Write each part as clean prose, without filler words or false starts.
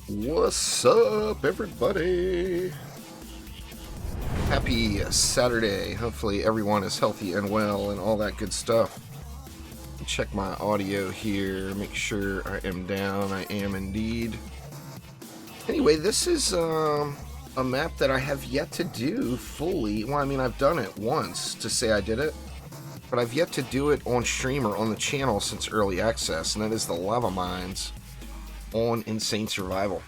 What's up, everybody? Happy Saturday. Hopefully everyone is healthy and well and all that good stuff. Check my audio here, make sure I am down. I am indeed. Anyway, this is a map that I have yet to do fully. Well, I mean, I've done it once to say I did it, but I've yet to do it on stream or on the channel since early access, and that is the lava mines on Insane Survival.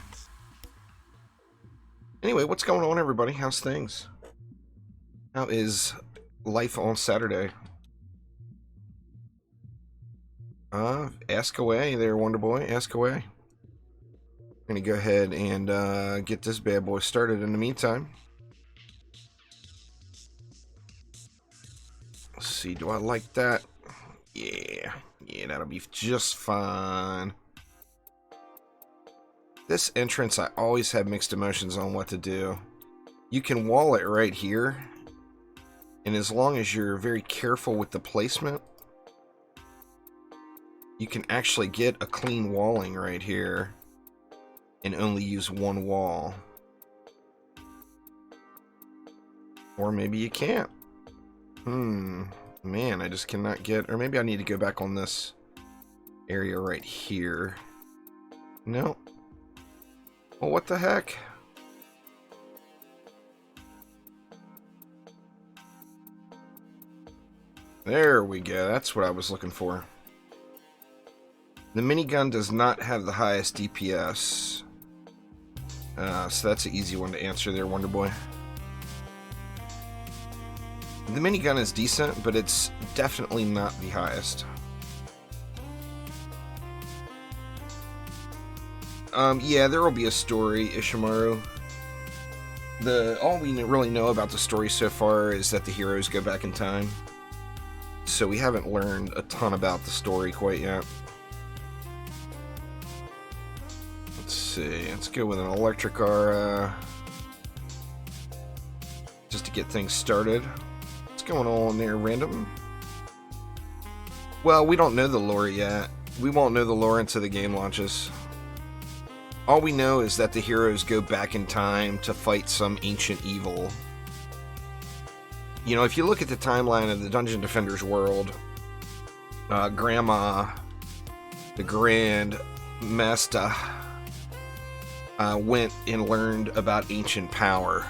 Anyway, what's going on, everybody? How's things? How is life on Saturday? Ask away there, Wonder Boy. Ask away. I'm gonna go ahead and get this bad boy started in the meantime. Let's see, do I like that? Yeah, that'll be just fine. This entrance, I always have mixed emotions on what to do. You can wall it right here, and as long as you're very careful with the placement, you can actually get a clean walling right here and only use one wall. Or maybe you can't. Man, I just cannot get... Or maybe I need to go back on this area right here. No. Well, what the heck? There we go. That's what I was looking for. The minigun does not have the highest DPS. So that's an easy one to answer there, Wonder Boy. The minigun is decent, but it's definitely not the highest. Yeah, there will be a story, Ishimaru. All we really know about the story so far is that the heroes go back in time. So we haven't learned a ton about the story quite yet. Let's see, let's go with an electric aura. Just to get things started. What's going on there, random? Well, we don't know the lore yet. We won't know the lore until the game launches. All we know is that the heroes go back in time to fight some ancient evil. You know, if you look at the timeline of the Dungeon Defenders world, Grandma, the Grand Master, went and learned about ancient power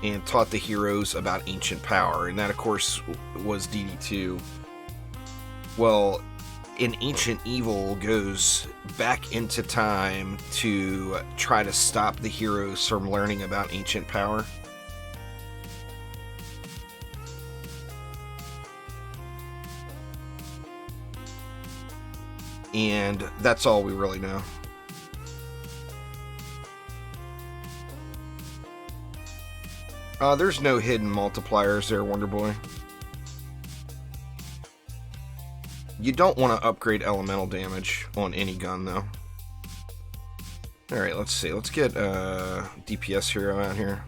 and taught the heroes about ancient power. And that, of course, was DD2. Well, an ancient evil goes back into time to try to stop the heroes from learning about ancient power. And that's all we really know. There's no hidden multipliers there, Wonder Boy. You don't want to upgrade elemental damage on any gun, though. Alright, let's see. Let's get DPS hero out here.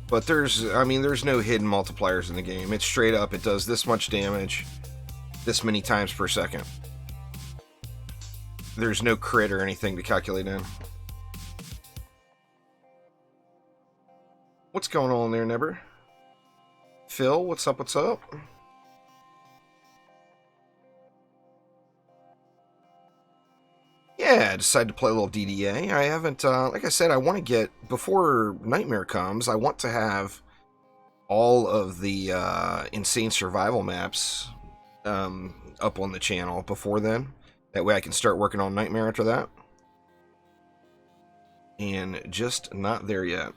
But there's no hidden multipliers in the game. It's straight up, it does this much damage this many times per second. There's no crit or anything to calculate in. What's going on there, Nebber? Phil, what's up, what's up? Yeah, I decided to play a little DDA. I haven't, like I said, I want to get, before Nightmare comes, I want to have all of the Insane Survival maps up on the channel before then. That way I can start working on Nightmare after that. And just not there yet.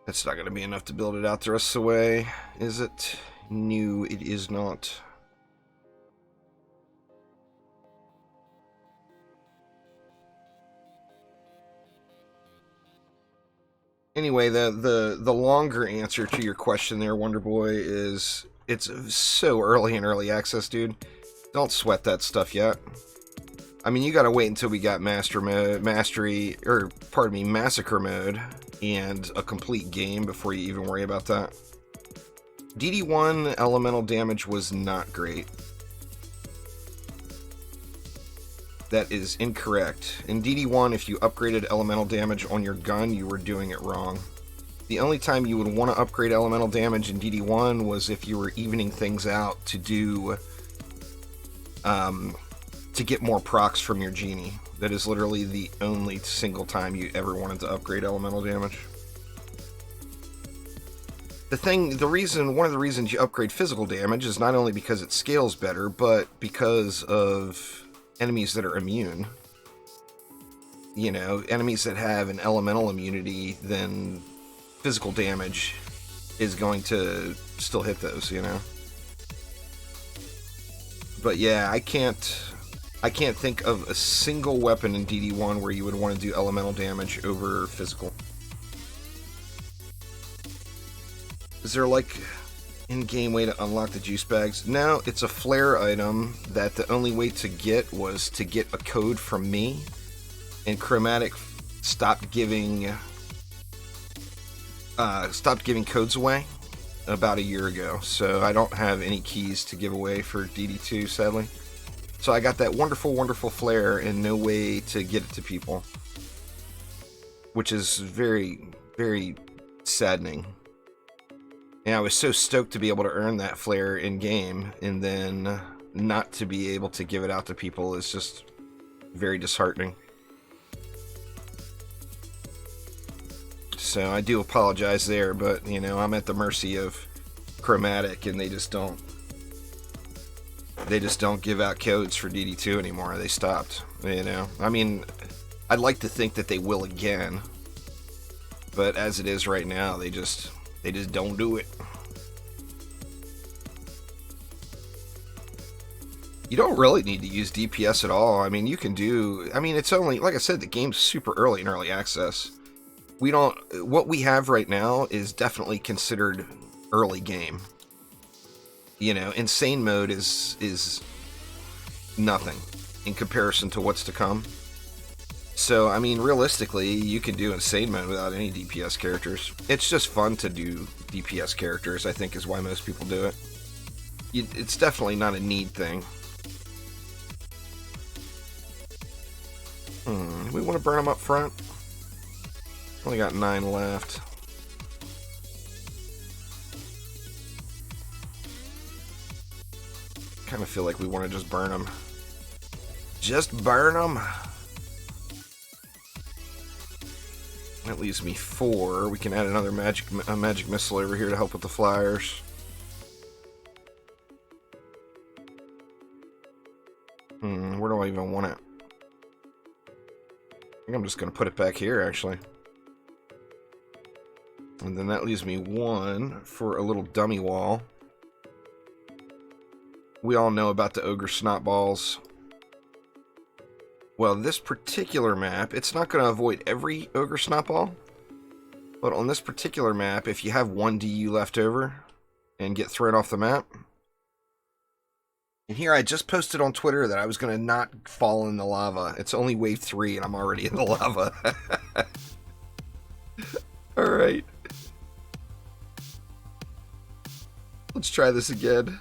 That's not going to be enough to build it out the rest of the way, is it? No, it is not. Anyway, the longer answer to your question there, Wonderboy, is it's so early in early access, dude. Don't sweat that stuff yet. I mean, you gotta wait until we got massacre mode and a complete game before you even worry about that. DD1 elemental damage was not great. That is incorrect. In DD1, if you upgraded elemental damage on your gun, you were doing it wrong. The only time you would want to upgrade elemental damage in DD1 was if you were evening things out to do, to get more procs from your genie. That is literally the only single time you ever wanted to upgrade elemental damage. One of the reasons you upgrade physical damage is not only because it scales better, but because of enemies that are immune. You know, enemies that have an elemental immunity, then physical damage is going to still hit those, you know. But yeah, I can't think of a single weapon in DD1 where you would want to do elemental damage over physical. Is there like in-game way to unlock the juice bags? No, it's a flair item that the only way to get was to get a code from me, and Chromatic stopped giving codes away about a year ago, so I don't have any keys to give away for DD2, sadly. So I got that wonderful, wonderful flair and no way to get it to people, which is very, very saddening. And I was so stoked to be able to earn that flair in game, and then not to be able to give it out to people is just very disheartening. So I do apologize there, but you know, I'm at the mercy of Chromatic, and they just don't give out codes for DD2 anymore. They stopped, you know. I mean, I'd like to think that they will again, but as it is right now, they just don't do it. You don't really need to use DPS at all. I mean, you can do... I mean, it's only... Like I said, the game's super early in early access. What we have right now is definitely considered early game. You know, insane mode is nothing in comparison to what's to come. So, I mean, realistically, you can do insane mode without any DPS characters. It's just fun to do DPS characters, I think, is why most people do it. It's definitely not a need thing. We want to burn them up front. Only got 9 left. Kind of feel like we want to just burn them. Just burn them. That leaves me 4. We can add another magic missile over here to help with the flyers. Where do I even want it? I think I'm just going to put it back here, actually. And then that leaves me 1 for a little dummy wall. We all know about the ogre snot balls. Well, this particular map, it's not going to avoid every ogre snot ball. But on this particular map, if you have 1 DU left over and get thrown off the map. And here I just posted on Twitter that I was going to not fall in the lava. It's only wave 3 and I'm already in the lava. Alright. Let's try this again.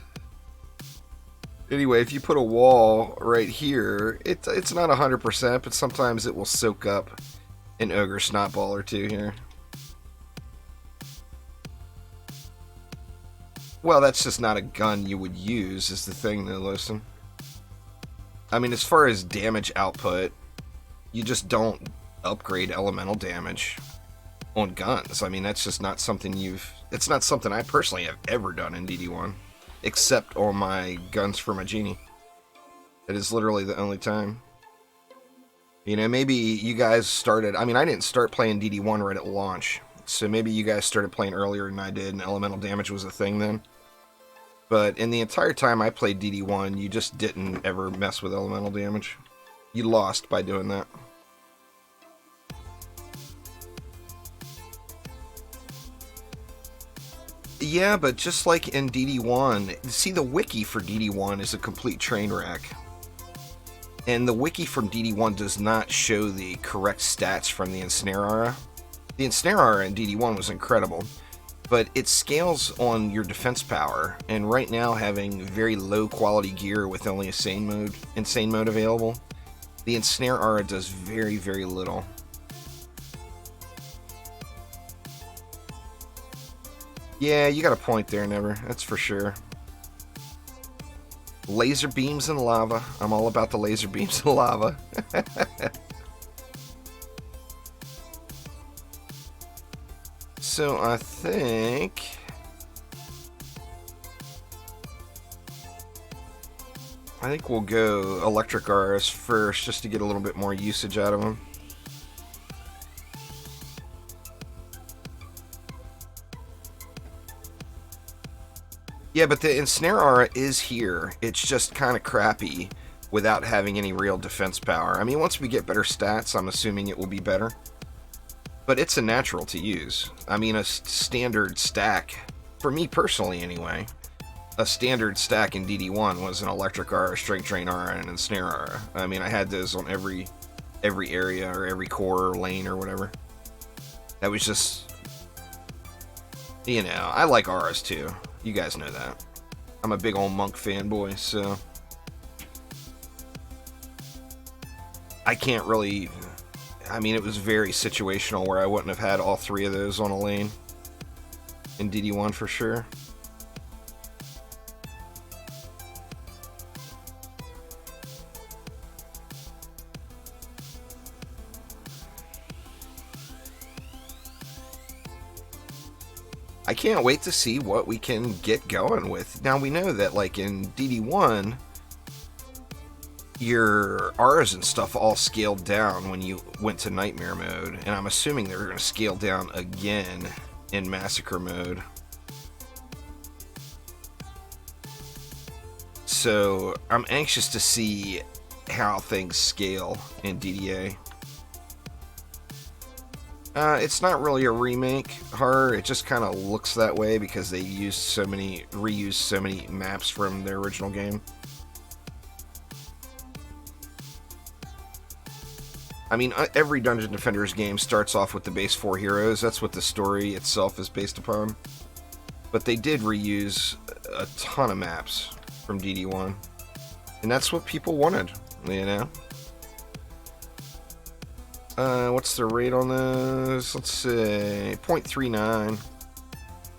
Anyway, if you put a wall right here, it's not 100%, but sometimes it will soak up an ogre snot ball or 2 here. Well, that's just not a gun you would use, is the thing, though, listen. I mean, as far as damage output, you just don't upgrade elemental damage on guns. I mean, that's just not something it's not something I personally have ever done in DD1. Except on my guns for my genie. That is literally the only time. You know, maybe you guys started... I mean, I didn't start playing DD1 right at launch. So maybe you guys started playing earlier than I did, and elemental damage was a thing then. But in the entire time I played DD1, you just didn't ever mess with elemental damage. You lost by doing that. Yeah, but just like in DD1, see, the wiki for DD1 is a complete train wreck. And the wiki from DD1 does not show the correct stats from the Ensnare Aura. The Ensnare Aura in DD1 was incredible, but it scales on your defense power, and right now having very low quality gear with only insane mode available, the Ensnare Aura does very, very little. Yeah, you got a point there, Never. That's for sure. Laser beams and lava. I'm all about the laser beams and lava. So I think we'll go electric auras first, just to get a little bit more usage out of them. Yeah, but the Ensnare Aura is here. It's just kind of crappy without having any real defense power. I mean, once we get better stats, I'm assuming it will be better. But it's a natural to use. I mean, a standard stack, for me personally anyway, a standard stack in DD1 was an Electric Aura, Strength Drain Aura, and an Ensnare Aura. I mean, I had those on every area or every core or lane or whatever. That was just, you know, I like auras too. You guys know that. I'm a big old monk fanboy, so I can't really... I mean, it was very situational where I wouldn't have had all three of those on a lane in DD1 for sure. I can't wait to see what we can get going with. Now, we know that, like, in DD1, your auras and stuff all scaled down when you went to Nightmare mode, and I'm assuming they're going to scale down again in Massacre mode. So, I'm anxious to see how things scale in DDA. It's not really a remake horror, it just kind of looks that way because they reused so many maps from their original game. I mean, every Dungeon Defenders game starts off with the base 4 heroes, that's what the story itself is based upon. But they did reuse a ton of maps from DD1, and that's what people wanted, you know? What's the rate on this? Let's say 0.39.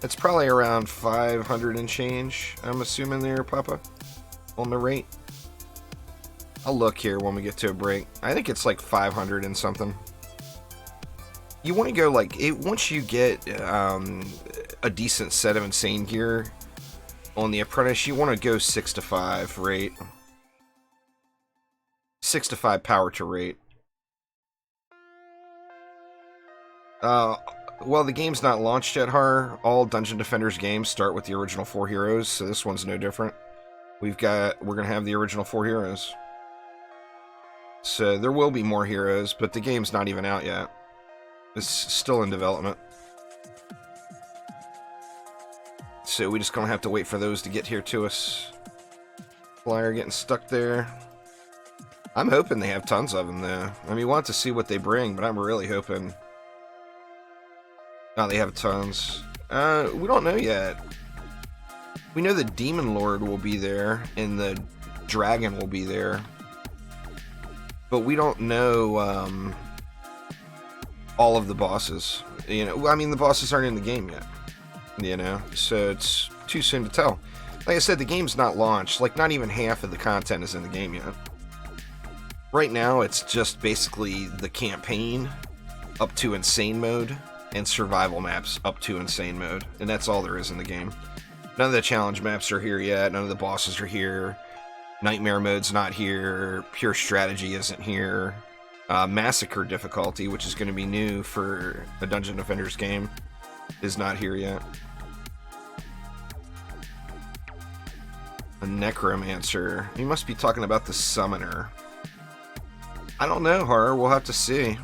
It's probably around 500 and change, I'm assuming there, Papa, on the rate. I'll look here when we get to a break. I think it's like 500 and something. You want to go like, once you get a decent set of insane gear on the Apprentice, you want to go 6 to 5 rate. 6 to 5 power to rate. Well, the game's not launched yet, Har. All Dungeon Defenders games start with the original 4 heroes, so this one's no different. We're gonna have the original 4 heroes. So there will be more heroes, but the game's not even out yet. It's still in development. So we just gonna have to wait for those to get here to us. Flyer getting stuck there. I'm hoping they have tons of them, though. I mean, we'll have to see what they bring, but I'm really hoping... Oh, they have tons. We don't know yet. We know the Demon Lord will be there, and the Dragon will be there. But we don't know all of the bosses. You know, I mean, the bosses aren't in the game yet. You know, so it's too soon to tell. Like I said, the game's not launched. Like, not even half of the content is in the game yet. Right now, it's just basically the campaign up to Insane mode and survival maps up to Insane mode. And that's all there is in the game. None of the challenge maps are here yet. None of the bosses are here. Nightmare mode's not here. Pure strategy isn't here. Massacre difficulty, which is going to be new for a Dungeon Defenders game, is not here yet. A necromancer. You must be talking about the summoner. I don't know, Horror. We'll have to see.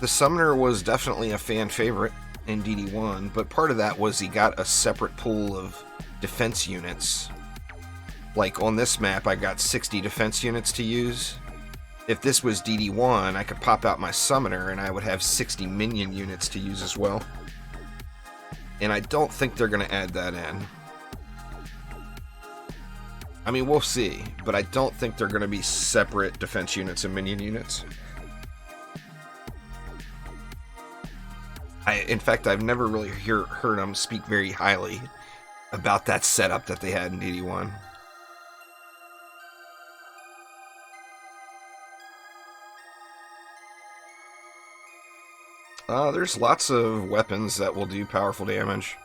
The summoner was definitely a fan favorite in DD1, but part of that was he got a separate pool of defense units. Like on this map, I got 60 defense units to use. If this was DD1, I could pop out my summoner and I would have 60 minion units to use as well. And I don't think they're going to add that in. I mean, we'll see, but I don't think they're going to be separate defense units and minion units. In fact, I've never really heard them speak very highly about that setup that they had in DD1. There's lots of weapons that will do powerful damage.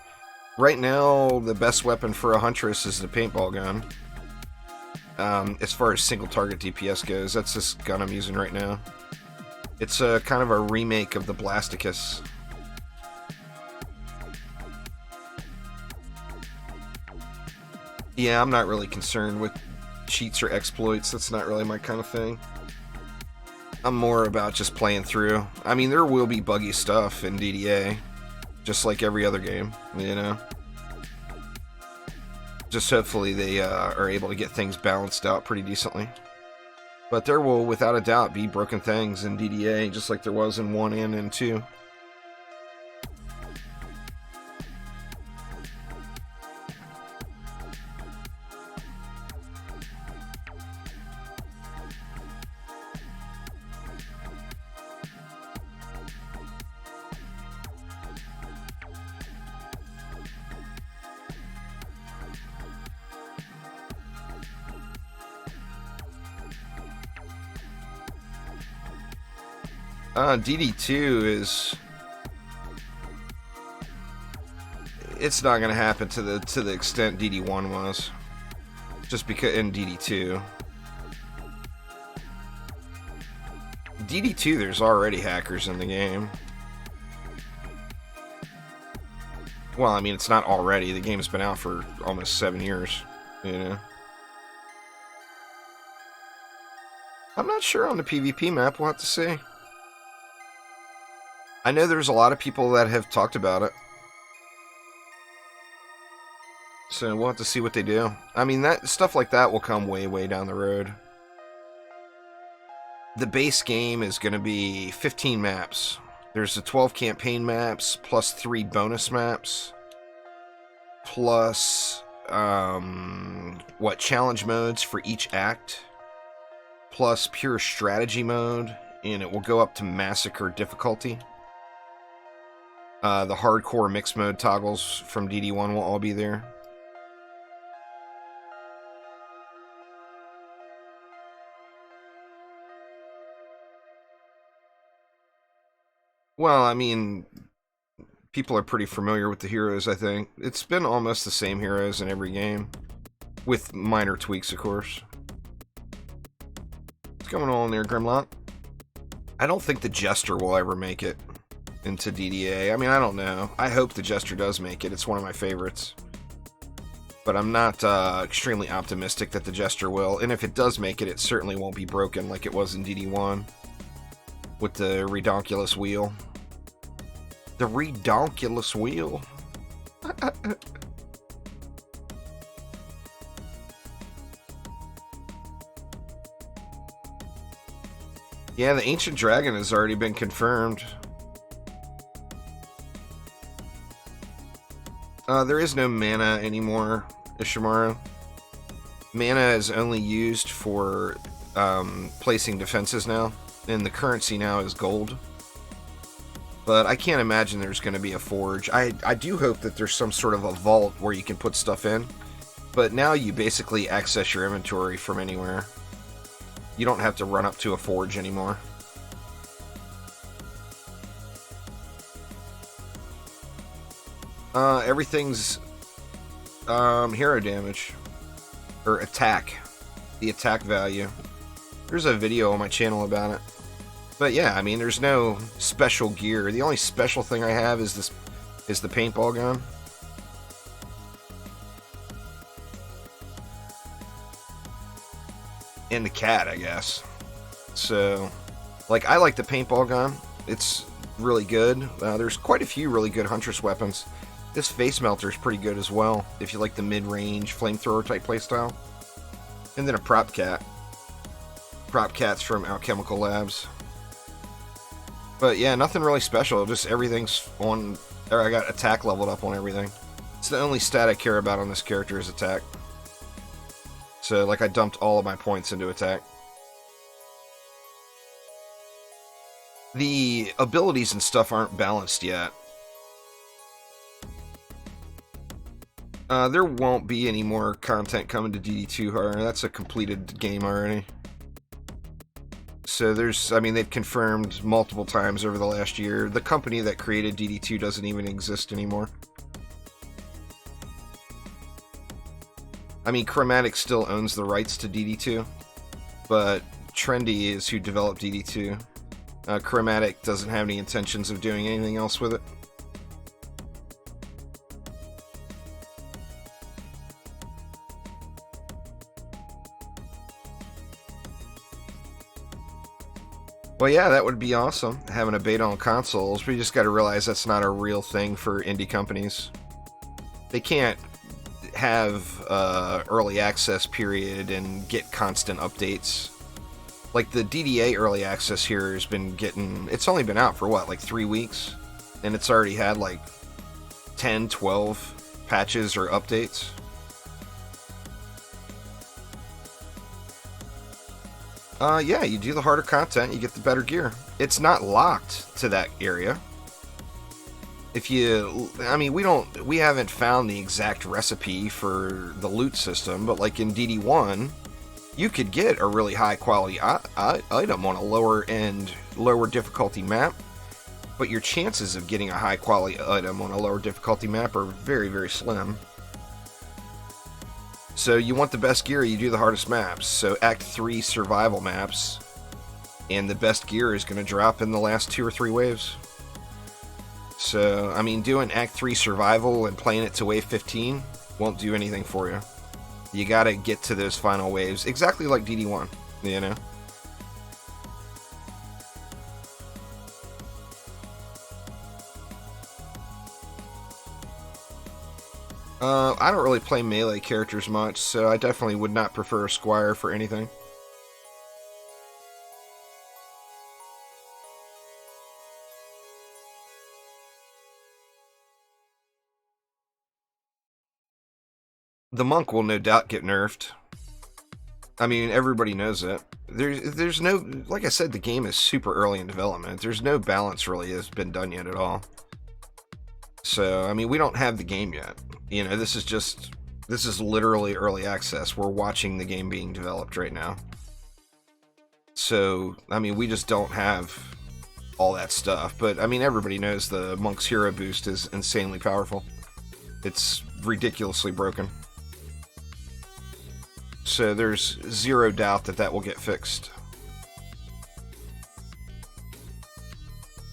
Right now, the best weapon for a Huntress is the paintball gun. As far as single target DPS goes, that's this gun I'm using right now. It's a kind of a remake of the Blasticus. Yeah, I'm not really concerned with cheats or exploits. That's not really my kind of thing. I'm more about just playing through. I mean, there will be buggy stuff in DDA, just like every other game, you know? Just hopefully they are able to get things balanced out pretty decently. But there will, without a doubt, be broken things in DDA, just like there was in 1 and in 2. DD2 is... It's not going to happen to the extent DD1 was. Just because in DD2. DD2, there's already hackers in the game. Well, I mean, it's not already. The game's been out for almost 7 years, you know. I'm not sure on the PvP map. We'll have to see. I know there's a lot of people that have talked about it. So we'll have to see what they do. I mean, that stuff like that will come way, way down the road. The base game is going to be 15 maps. There's the 12 campaign maps, plus 3 bonus maps, plus, challenge modes for each act, plus pure strategy mode, and it will go up to massacre difficulty. The hardcore mixed mode toggles from DD1 will all be there. Well, I mean, people are pretty familiar with the heroes, I think. It's been almost the same heroes in every game, with minor tweaks, of course. What's going on there, Grimlock? I don't think the Jester will ever make it into DDA. I mean, I don't know. I hope the Jester does make it. It's one of my favorites. But I'm not extremely optimistic that the Jester will. And if it does make it, it certainly won't be broken like it was in DD1. With the redonkulous wheel. The redonkulous wheel. Yeah, the Ancient Dragon has already been confirmed. There is no mana anymore, Ishimaru. Mana is only used for placing defenses now, and the currency now is gold. But I can't imagine there's going to be a forge. I do hope that there's some sort of a vault where you can put stuff in, but now you basically access your inventory from anywhere. You don't have to run up to a forge anymore. Everything's hero damage. Or attack. The attack value. There's a video on my channel about it. But yeah, I mean, there's no special gear. The only special thing I have is the paintball gun. And the cat, I guess. So, like, I like the paintball gun. It's really good. There's quite a few really good Huntress weapons. This face melter is pretty good as well, if you like the mid-range flamethrower type playstyle. And then a prop cat. Prop cat's from Alchemical Labs. But yeah, nothing really special. Just everything's on. Or I got attack leveled up on everything. It's the only stat I care about on this character is attack. So, like, I dumped all of my points into attack. The abilities and stuff aren't balanced yet. There won't be any more content coming to DD2 Horror. That's a completed game already. So I mean, they've confirmed multiple times over the last year. The company that created DD2 doesn't even exist anymore. I mean, Chromatic still owns the rights to DD2, but Trendy is who developed DD2. Chromatic doesn't have any intentions of doing anything else with it. Well, yeah, that would be awesome, having a beta on consoles, but you just gotta realize that's not a real thing for indie companies. They can't have early access period and get constant updates. Like, the DDA early access here has been getting... It's only been out for, what, like 3 weeks? And it's already had, like, 10, 12 patches or updates. Yeah, you do the harder content, you get the better gear. It's not locked to that area. If you... I mean, we haven't found the exact recipe for the loot system, but like in DD1, you could get a really high quality item on a lower difficulty map, but your chances of getting a high quality item on a lower difficulty map are very, very slim. So you want the best gear, you do the hardest maps. So Act 3 survival maps, and the best gear is going to drop in the last 2 or 3 waves. So, I mean, doing Act 3 survival and playing it to wave 15 won't do anything for you. You gotta get to those final waves, exactly like DD1, you know? I don't really play melee characters much, so I definitely would not prefer a Squire for anything. The monk will no doubt get nerfed. I mean, everybody knows it. There's no... Like I said, the game is super early in development. There's no balance really has been done yet at all. So, I mean, we don't have the game yet. You know, this is literally early access. We're watching the game being developed right now. So, I mean, we just don't have all that stuff. But, I mean, everybody knows the Monk's Hero Boost is insanely powerful. It's ridiculously broken. So there's zero doubt that that will get fixed.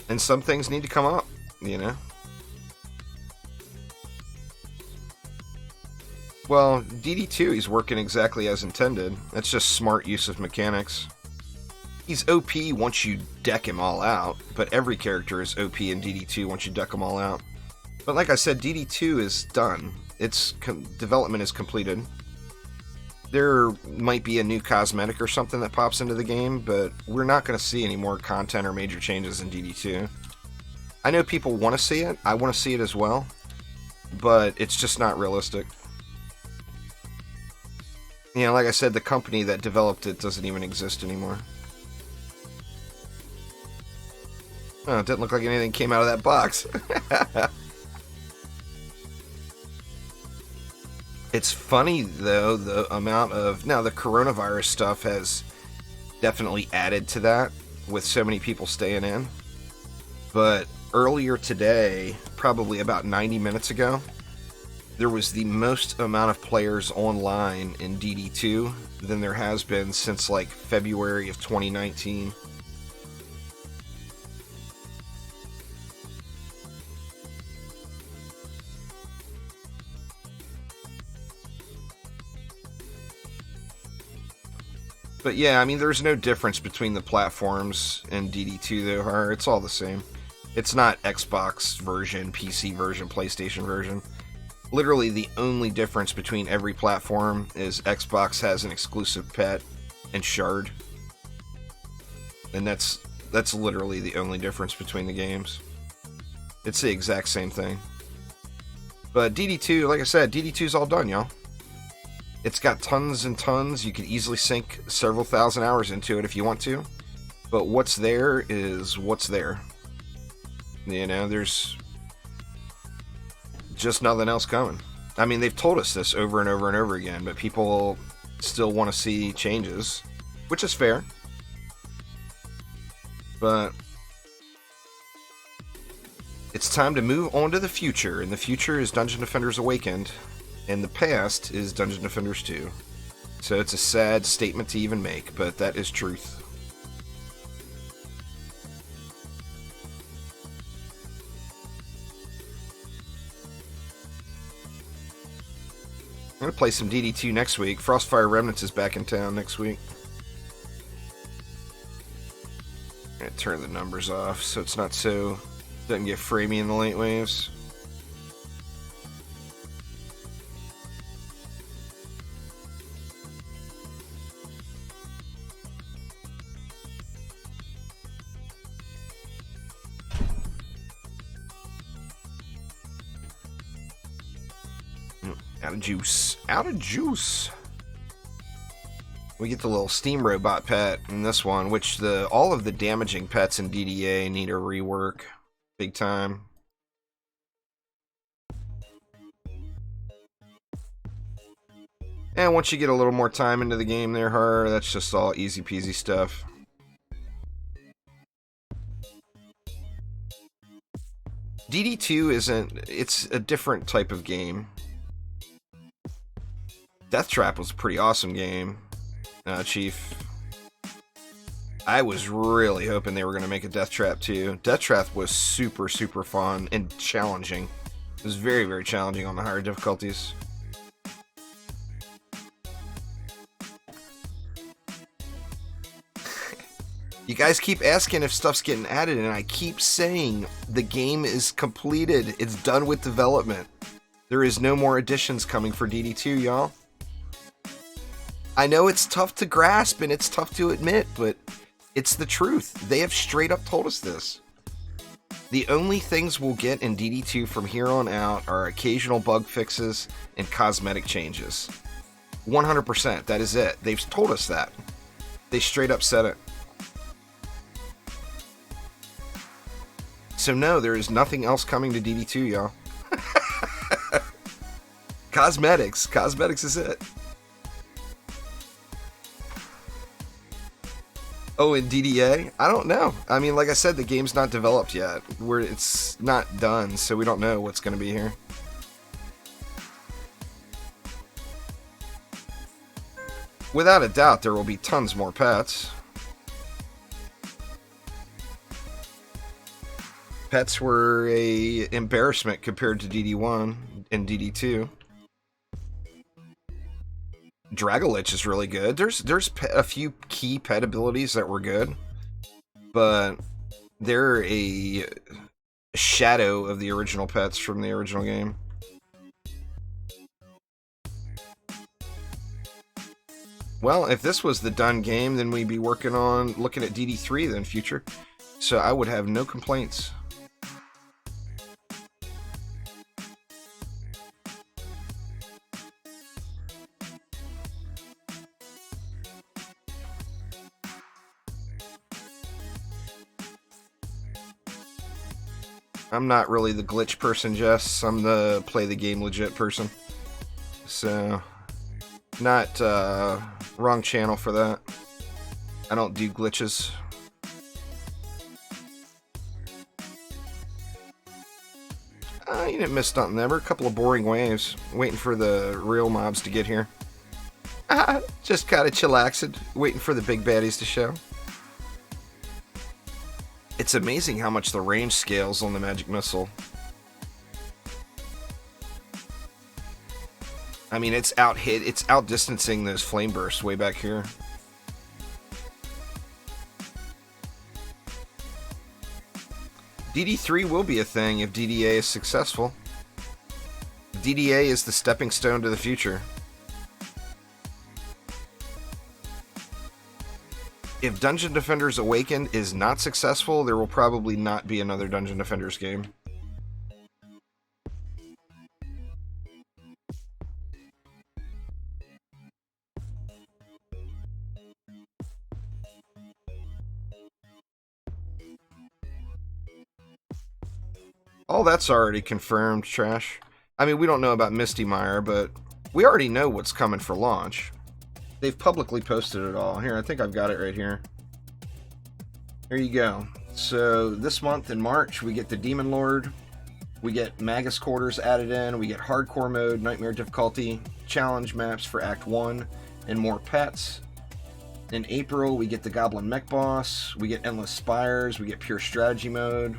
And some things need to come up, you know? Well, DD2, he's working exactly as intended. That's just smart use of mechanics. He's OP once you deck him all out, but every character is OP in DD2 once you deck them all out. But like I said, DD2 is done. Its development is completed. There might be a new cosmetic or something that pops into the game, but we're not going to see any more content or major changes in DD2. I know people want to see it. I want to see it as well, but it's just not realistic. You know, like I said, the company that developed it doesn't even exist anymore. Oh, it didn't look like anything came out of that box. It's funny, though, the amount of... Now, the coronavirus stuff has definitely added to that, with so many people staying in. But earlier today, probably about 90 minutes ago, there was the most amount of players online in DD2 than there has been since, like, February of 2019. But yeah, I mean, there's no difference between the platforms and DD2 though, it's all the same. It's not Xbox version, PC version, PlayStation version. Literally the only difference between every platform is Xbox has an exclusive pet and Shard. And that's literally the only difference between the games. It's the exact same thing. But DD2, like I said, DD2's all done, y'all. It's got tons and tons. You could easily sink several thousand hours into it if you want to. But what's there is what's there. You know, there's just nothing else coming. I mean, they've told us this over and over and over again, but people still want to see changes, which is fair. But it's time to move on to the future, and the future is Dungeon Defenders Awakened, and the past is Dungeon Defenders 2. So it's a sad statement to even make, but that is truth. I'm going to play some DD2 next week. Frostfire Remnants is back in town next week. I'm going to turn the numbers off so it's not so... doesn't get framey in the late waves. Out of juice. Out of juice. We get the little steam robot pet in this one, which all of the damaging pets in DDA need a rework. Big time. And once you get a little more time into the game there, that's just all easy peasy stuff. DD2 it's a different type of game. Death Trap was a pretty awesome game, Chief. I was really hoping they were going to make a Death Trap too. Death Trap was super, super fun and challenging. It was very, very challenging on the higher difficulties. You guys keep asking if stuff's getting added, and I keep saying the game is completed. It's done with development. There is no more additions coming for DD2, y'all. I know it's tough to grasp and it's tough to admit, but it's the truth. They have straight up told us this. The only things we'll get in DD2 from here on out are occasional bug fixes and cosmetic changes. 100%, that is it. They've told us that. They straight up said it. So no, there is nothing else coming to DD2, y'all. Cosmetics. Cosmetics is it. Oh, in DDA? I don't know. I mean, like I said, the game's not developed yet. It's not done, so we don't know what's going to be here. Without a doubt, there will be tons more pets. Pets were an embarrassment compared to DD1 and DD2. Dragolich is really good. There's a few key pet abilities that were good, but they're a shadow of the original pets from the original game. Well, if this was the done game, then we'd be working on looking at DD3 then future, so I would have no complaints. I'm not really the glitch person, Jess. I'm the play the game legit person. So, not wrong channel for that. I don't do glitches. You didn't miss nothing there. A couple of boring waves. Waiting for the real mobs to get here. Just kind of chillaxing. Waiting for the big baddies to show. It's amazing how much the range scales on the magic missile. I mean, it's outdistancing those flame bursts way back here. DD3 will be a thing if DDA is successful. DDA is the stepping stone to the future. If Dungeon Defenders Awakened is not successful, there will probably not be another Dungeon Defenders game. All that's already confirmed, Trash. I mean, we don't know about Misty Mire, but we already know what's coming for launch. They've publicly posted it all. Here, I think I've got it right here. There you go. So this month in March, we get the Demon Lord. We get Magus Quarters added in. We get Hardcore Mode, Nightmare Difficulty, Challenge Maps for Act 1, and more pets. In April, we get the Goblin Mech Boss. We get Endless Spires. We get Pure Strategy Mode.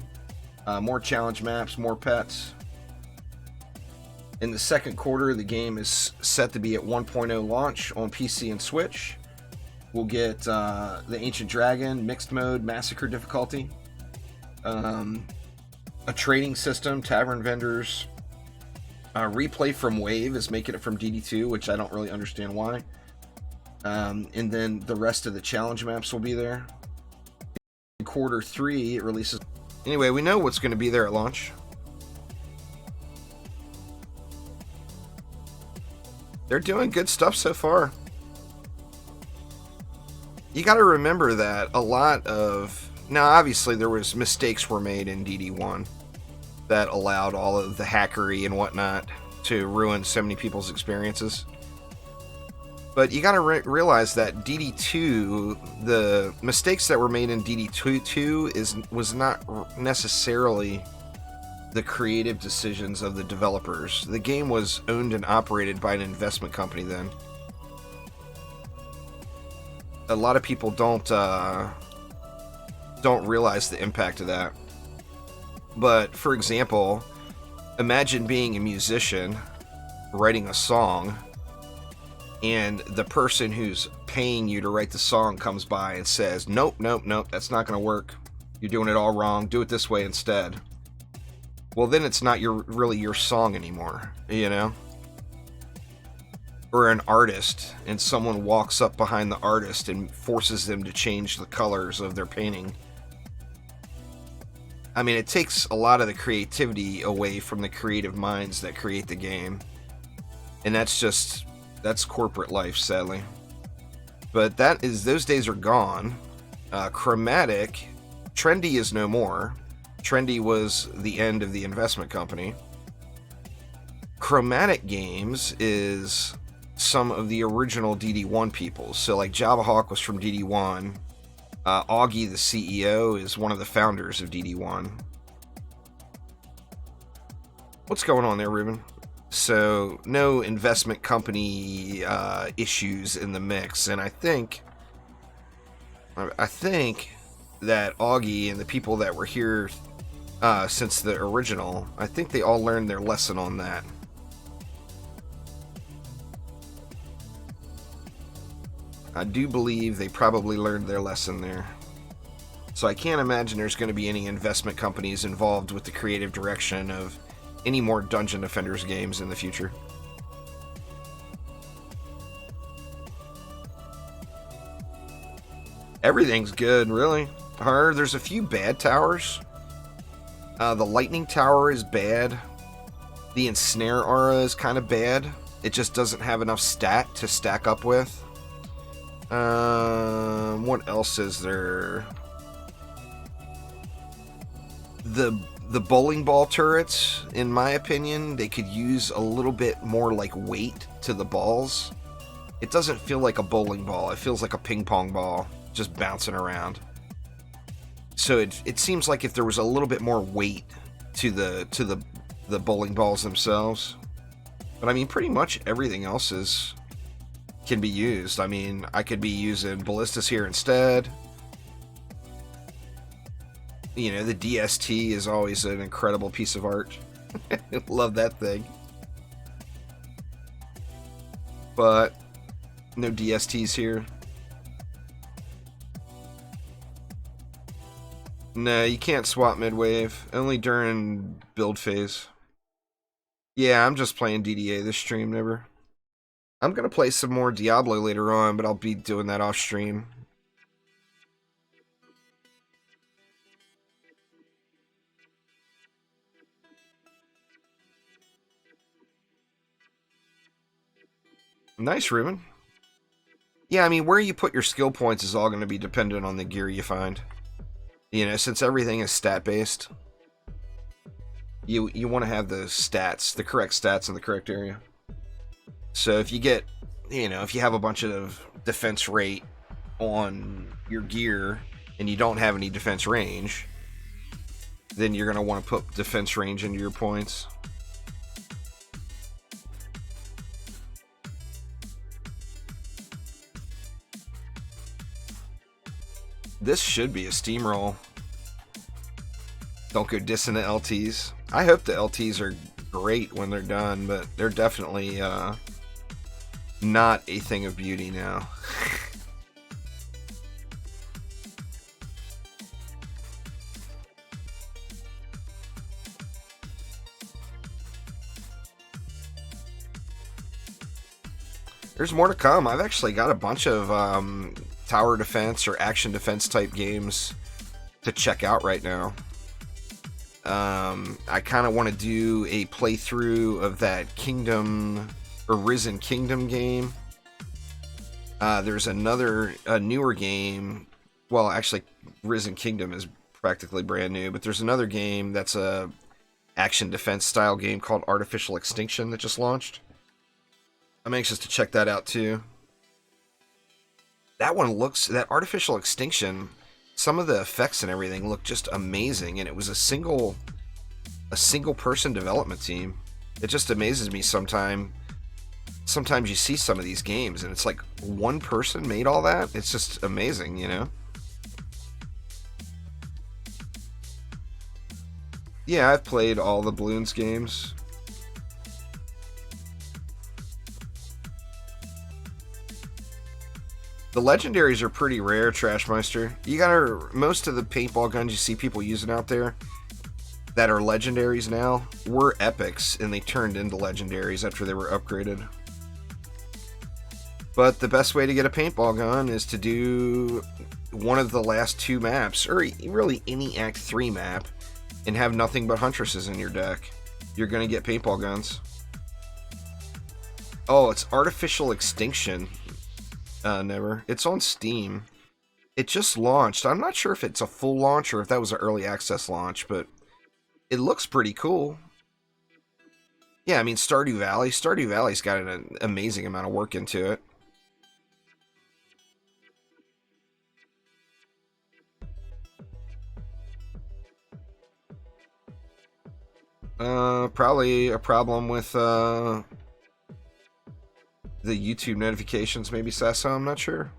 More challenge maps, more pets. In the second quarter, the game is set to be at 1.0 launch on PC and Switch. We'll get the Ancient Dragon, Mixed Mode, Massacre Difficulty. A trading system, Tavern Vendors. Replay from Wave is making it from DD2, which I don't really understand why. And then the rest of the challenge maps will be there. In quarter 3, it releases... Anyway, we know what's going to be there at launch. They're doing good stuff so far. You got to remember that a lot of... Now, obviously, there was mistakes were made in DD1 that allowed all of the hackery and whatnot to ruin so many people's experiences. But you got to realize that DD2, the mistakes that were made in DD2 was not necessarily the creative decisions of the developers. The game was owned and operated by an investment company then. A lot of people don't realize the impact of that. But for example, imagine being a musician writing a song, and the person who's paying you to write the song comes by and says, nope, that's not going to work. You're doing it all wrong. Do it this way instead. Well, then it's not really your song anymore, you know? Or an artist, and someone walks up behind the artist and forces them to change the colors of their painting. I mean, it takes a lot of the creativity away from the creative minds that create the game. And that's corporate life, sadly. But those days are gone. Chromatic, Trendy is no more. Trendy was the end of the investment company. Chromatic Games is some of the original DD1 people. So like Javahawk was from DD1. Augie, the CEO, is one of the founders of DD1. What's going on there, Ruben? So no investment company issues in the mix, and I think that Augie and the people that were here since the original, I think they all learned their lesson on that. I do believe they probably learned their lesson there. So I can't imagine there's going to be any investment companies involved with the creative direction of any more Dungeon Defenders games in the future. Everything's good, really. There's a few bad towers. The Lightning Tower is bad. The Ensnare Aura is kind of bad. It just doesn't have enough stat to stack up with. What else is there? The bowling ball turrets, in my opinion, they could use a little bit more like weight to the balls. It doesn't feel like a bowling ball. It feels like a ping pong ball just bouncing around. So it seems like if there was a little bit more weight to the bowling balls themselves. But I mean, pretty much everything else can be used. I mean, I could be using ballistas here instead. You know, the DST is always an incredible piece of art. Love that thing. But no DSTs here. No, you can't swap mid-wave. Only during build phase. Yeah, I'm just playing DDA this stream, never. I'm gonna play some more Diablo later on, but I'll be doing that off stream. Nice, Ruben. Yeah, I mean, where you put your skill points is all going to be dependent on the gear you find. You know, since everything is stat-based, you want to have the stats, the correct stats in the correct area. So if you get, you know, if you have a bunch of defense rate on your gear and you don't have any defense range, then you're going to want to put defense range into your points. This should be a steamroll. Don't go dissing the LTs. I hope the LTs are great when they're done, but they're definitely not a thing of beauty now. There's more to come. I've actually got a bunch of tower defense or action defense type games to check out right now. I kind of want to do a playthrough of that Kingdom or Risen Kingdom game. There's a newer game. Well, actually, Risen Kingdom is practically brand new, but there's another game that's a action defense style game called Artificial Extinction that just launched. I'm anxious to check that out too. That Artificial Extinction, some of the effects and everything look just amazing, and it was a single person development team. It just amazes me sometimes you see some of these games and it's like one person made all that. It's just amazing, you know? Yeah, I've played all the Bloons games. The legendaries are pretty rare, Trashmeister. Most of the paintball guns you see people using out there that are legendaries now were epics, and they turned into legendaries after they were upgraded. But the best way to get a paintball gun is to do one of the last two maps, or really any Act 3 map, and have nothing but Huntresses in your deck. You're going to get paintball guns. Oh, it's Artificial Extinction. Never. It's on Steam. It just launched. I'm not sure if it's a full launch or if that was an early access launch, but it looks pretty cool. Yeah, I mean, Stardew Valley. Stardew Valley's got an amazing amount of work into it. Probably a problem with, the YouTube notifications, maybe, Sasso, I'm not sure.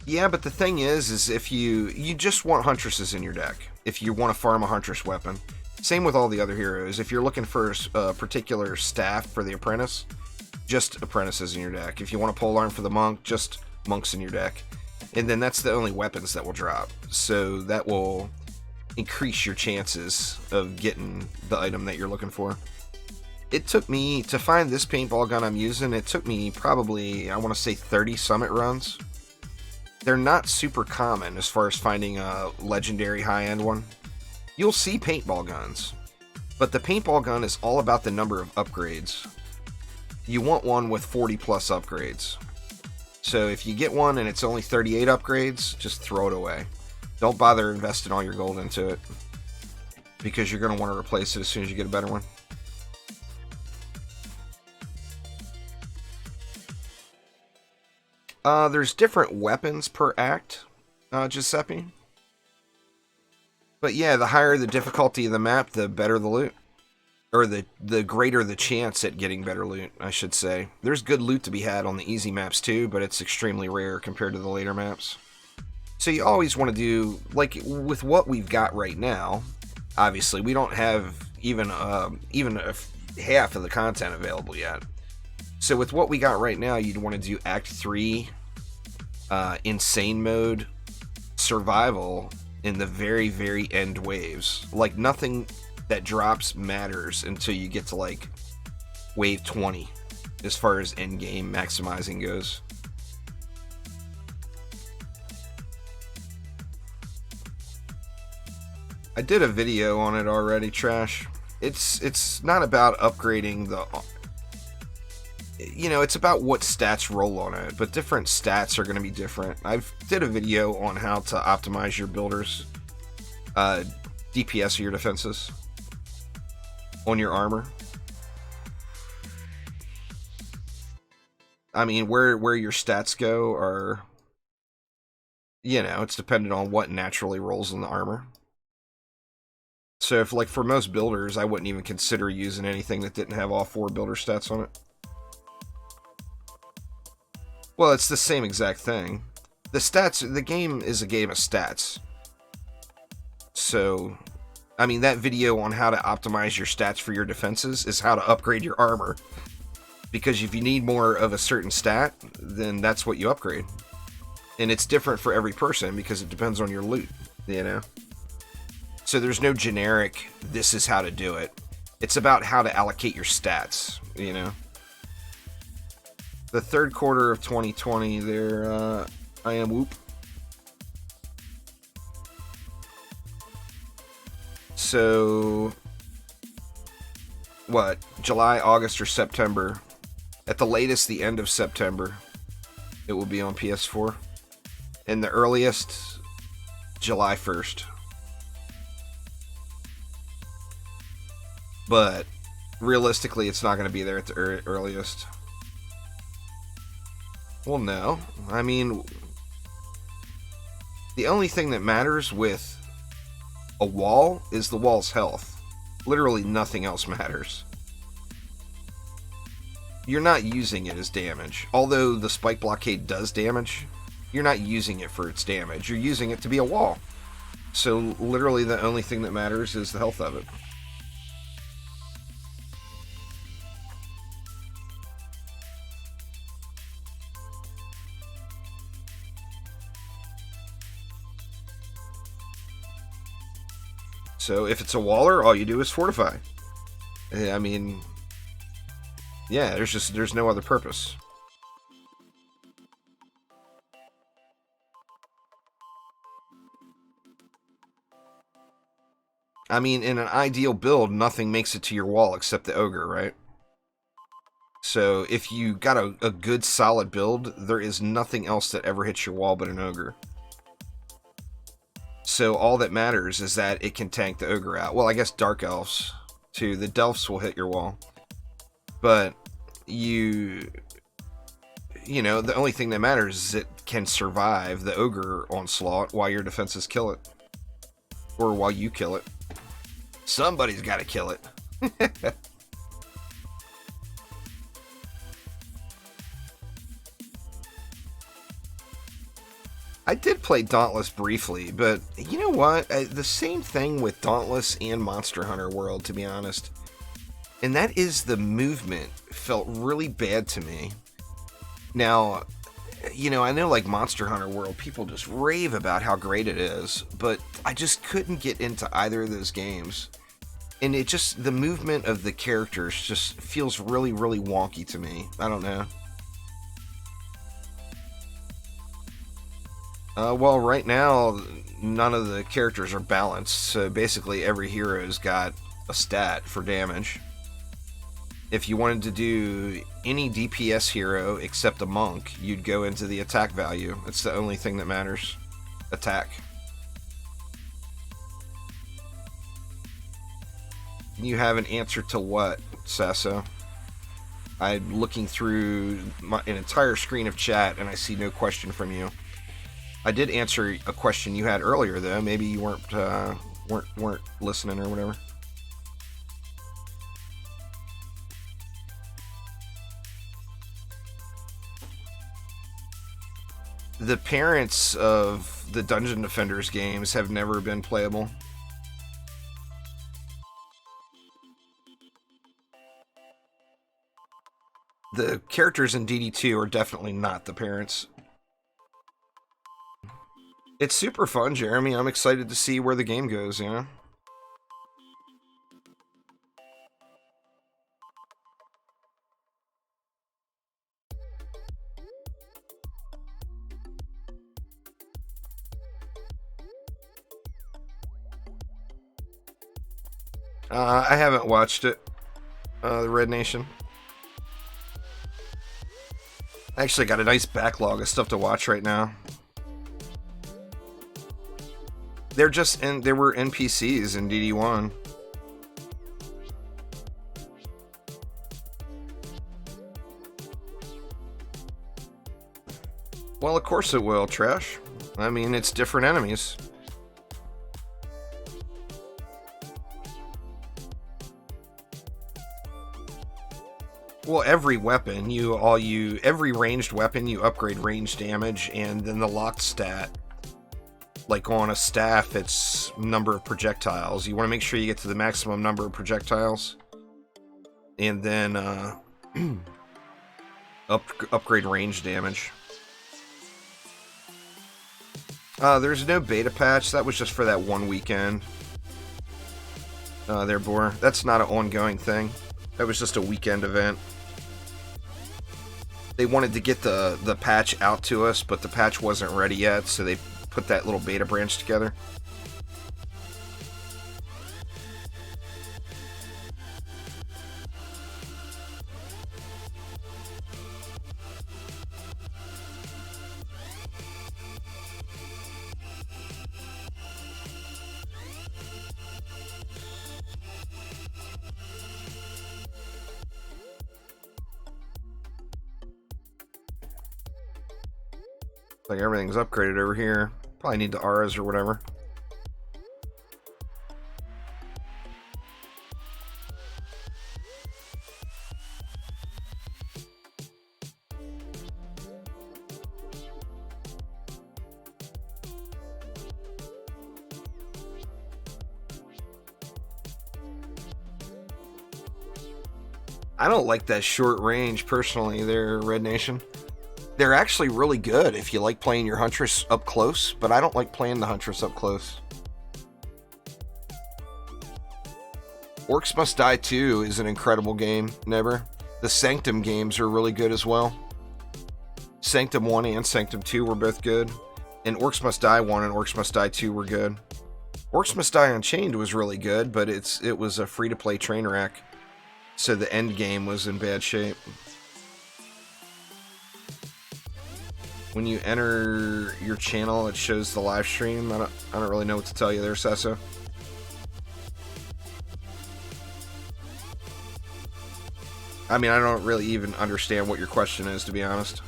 Yeah, but the thing is if you just want Huntresses in your deck, if you want to farm a Huntress weapon. Same with all the other heroes. If you're looking for a particular staff for the Apprentice, just Apprentices in your deck. If you want a polearm for the Monk, just Monks in your deck. And then that's the only weapons that will drop. So that will increase your chances of getting the item that you're looking for. It took me, to find this paintball gun I'm using, it took me probably, I want to say 30 summit runs. They're not super common as far as finding a legendary high-end one. You'll see paintball guns, but the paintball gun is all about the number of upgrades. You want one with 40 plus upgrades. So if you get one and it's only 38 upgrades, just throw it away. Don't bother investing all your gold into it, because you're going to want to replace it as soon as you get a better one. There's different weapons per act, Giuseppe. But yeah, the higher the difficulty of the map, the better the loot. Or the greater the chance at getting better loot, I should say. There's good loot to be had on the easy maps too, but it's extremely rare compared to the later maps. So you always want to do, like with what we've got right now, obviously we don't have even half of the content available yet. So with what we got right now, you'd want to do Act 3 insane mode, survival in the very, very end waves. Like, nothing that drops matters until you get to, like, wave 20, as far as end game maximizing goes. I did a video on it already, Trash. It's not about upgrading the... You know, it's about what stats roll on it, but different stats are going to be different. I've did a video on how to optimize your builders, DPS of your defenses on your armor. I mean, where your stats go are, you know, it's dependent on what naturally rolls in the armor. So if, like, for most builders, I wouldn't even consider using anything that didn't have all 4 builder stats on it. Well, it's the same exact thing. The game is a game of stats. So, I mean, that video on how to optimize your stats for your defenses is how to upgrade your armor. Because if you need more of a certain stat, then that's what you upgrade. And it's different for every person because it depends on your loot, you know? So there's no generic, this is how to do it. It's about how to allocate your stats, you know? The third quarter of 2020 there, I am Whoop. So, what, July, August, or September? At the latest, the end of September, it will be on PS4. And the earliest, July 1st. But realistically, it's not going to be there at the earliest. Well, no. I mean, the only thing that matters with a wall is the wall's health. Literally nothing else matters. You're not using it as damage. Although the spike blockade does damage, you're not using it for its damage. You're using it to be a wall. So literally the only thing that matters is the health of it. So if it's a waller, all you do is fortify. I mean, yeah, there's no other purpose. I mean, in an ideal build, nothing makes it to your wall except the ogre, right? So if you got a good solid build, there is nothing else that ever hits your wall but an ogre. So all that matters is that it can tank the ogre out. Well, I guess dark elves too. The delphs will hit your wall. But you know, the only thing that matters is it can survive the ogre onslaught while your defenses kill it. Or while you kill it. Somebody's got to kill it. I did play Dauntless briefly, but you know what? The same thing with Dauntless and Monster Hunter World, to be honest. And that is the movement felt really bad to me. Now, you know, I know like Monster Hunter World, people just rave about how great it is, but I just couldn't get into either of those games. And it just, the movement of the characters just feels really, really wonky to me. I don't know. Well, right now, none of the characters are balanced, so basically every hero's got a stat for damage. If you wanted to do any DPS hero except a monk, you'd go into the attack value. It's the only thing that matters. Attack. You have an answer to what, Sasso? I'm looking through an entire screen of chat and I see no question from you. I did answer a question you had earlier, though. Maybe you weren't listening or whatever. The parents of the Dungeon Defenders games have never been playable. The characters in DD2 are definitely not the parents. It's super fun, Jeremy. I'm excited to see where the game goes, you know? I haven't watched it, the Red Nation. I actually got a nice backlog of stuff to watch right now. There were NPCs in DD1. Well, of course it will, Trash. I mean, it's different enemies. Well, every weapon, every ranged weapon, you upgrade range damage, and then the locked stat. Like on a staff, it's number of projectiles. You want to make sure you get to the maximum number of projectiles. And then, upgrade range damage. There's no beta patch. That was just for that one weekend. There, Boar. That's not an ongoing thing. That was just a weekend event. They wanted to get the patch out to us, but the patch wasn't ready yet, so they put that little beta branch together. Like everything's upgraded over here. Probably need the auras or whatever. I don't like that short range personally there, Red Nation. They're actually really good if you like playing your Huntress up close, but I don't like playing the Huntress up close. Orcs Must Die 2 is an incredible game, Never. The Sanctum games are really good as well. Sanctum 1 and Sanctum 2 were both good. And Orcs Must Die 1 and Orcs Must Die 2 were good. Orcs Must Die Unchained was really good, but it was a free-to-play train wreck. So the end game was in bad shape. When you enter your channel, it shows the live stream. I don't really know what to tell you there, Sesso. I mean, I don't really even understand what your question is, to be honest.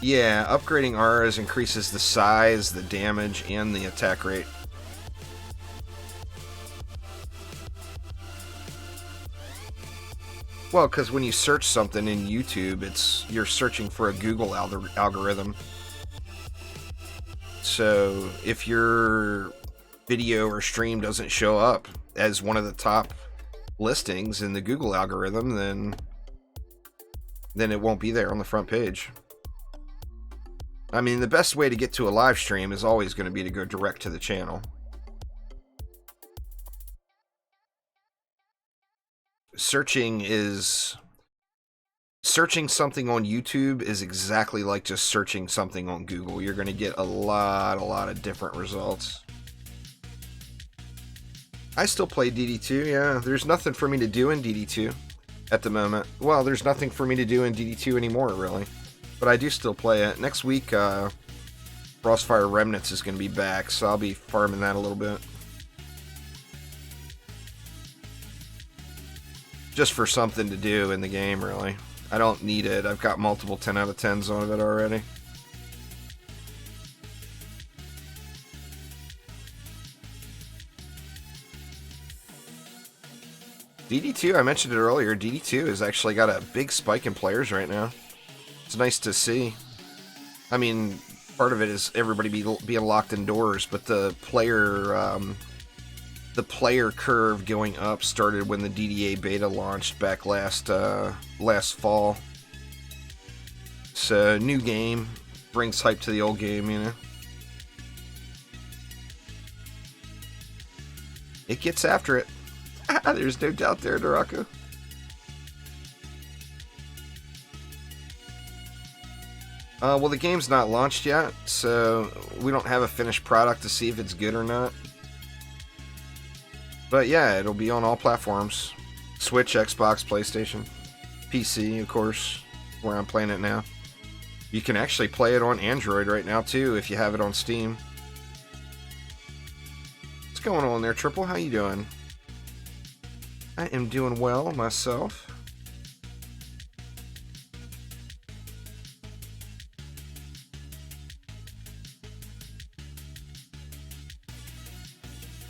Yeah, upgrading auras increases the size, the damage, and the attack rate. Well, because when you search something in YouTube, you're searching for a Google algorithm. So if your video or stream doesn't show up as one of the top listings in the Google algorithm, then it won't be there on the front page. I mean, the best way to get to a live stream is always going to be to go direct to the channel. Searching something on YouTube is exactly like just searching something on Google. You're going to get a lot of different results. I still play DD2, yeah. There's nothing for me to do in DD2 at the moment. Well, there's nothing for me to do in DD2 anymore, really. But I do still play it. Next week, Frostfire Remnants is going to be back, so I'll be farming that a little bit. Just for something to do in the game, really. I don't need it. I've got multiple 10 out of 10s on it already. DD2, I mentioned it earlier, DD2 has actually got a big spike in players right now. It's nice to see. I mean, part of it is everybody being locked indoors, but the player curve going up started when the DDA beta launched back last fall. So, new game brings hype to the old game, you know? It gets after it. There's no doubt there, Dorako. Well, the game's not launched yet, so we don't have a finished product to see if it's good or not. But yeah, it'll be on all platforms. Switch, Xbox, PlayStation, PC, of course, where I'm playing it now. You can actually play it on Android right now, too, if you have it on Steam. What's going on there, Triple? How you doing? I am doing well, myself.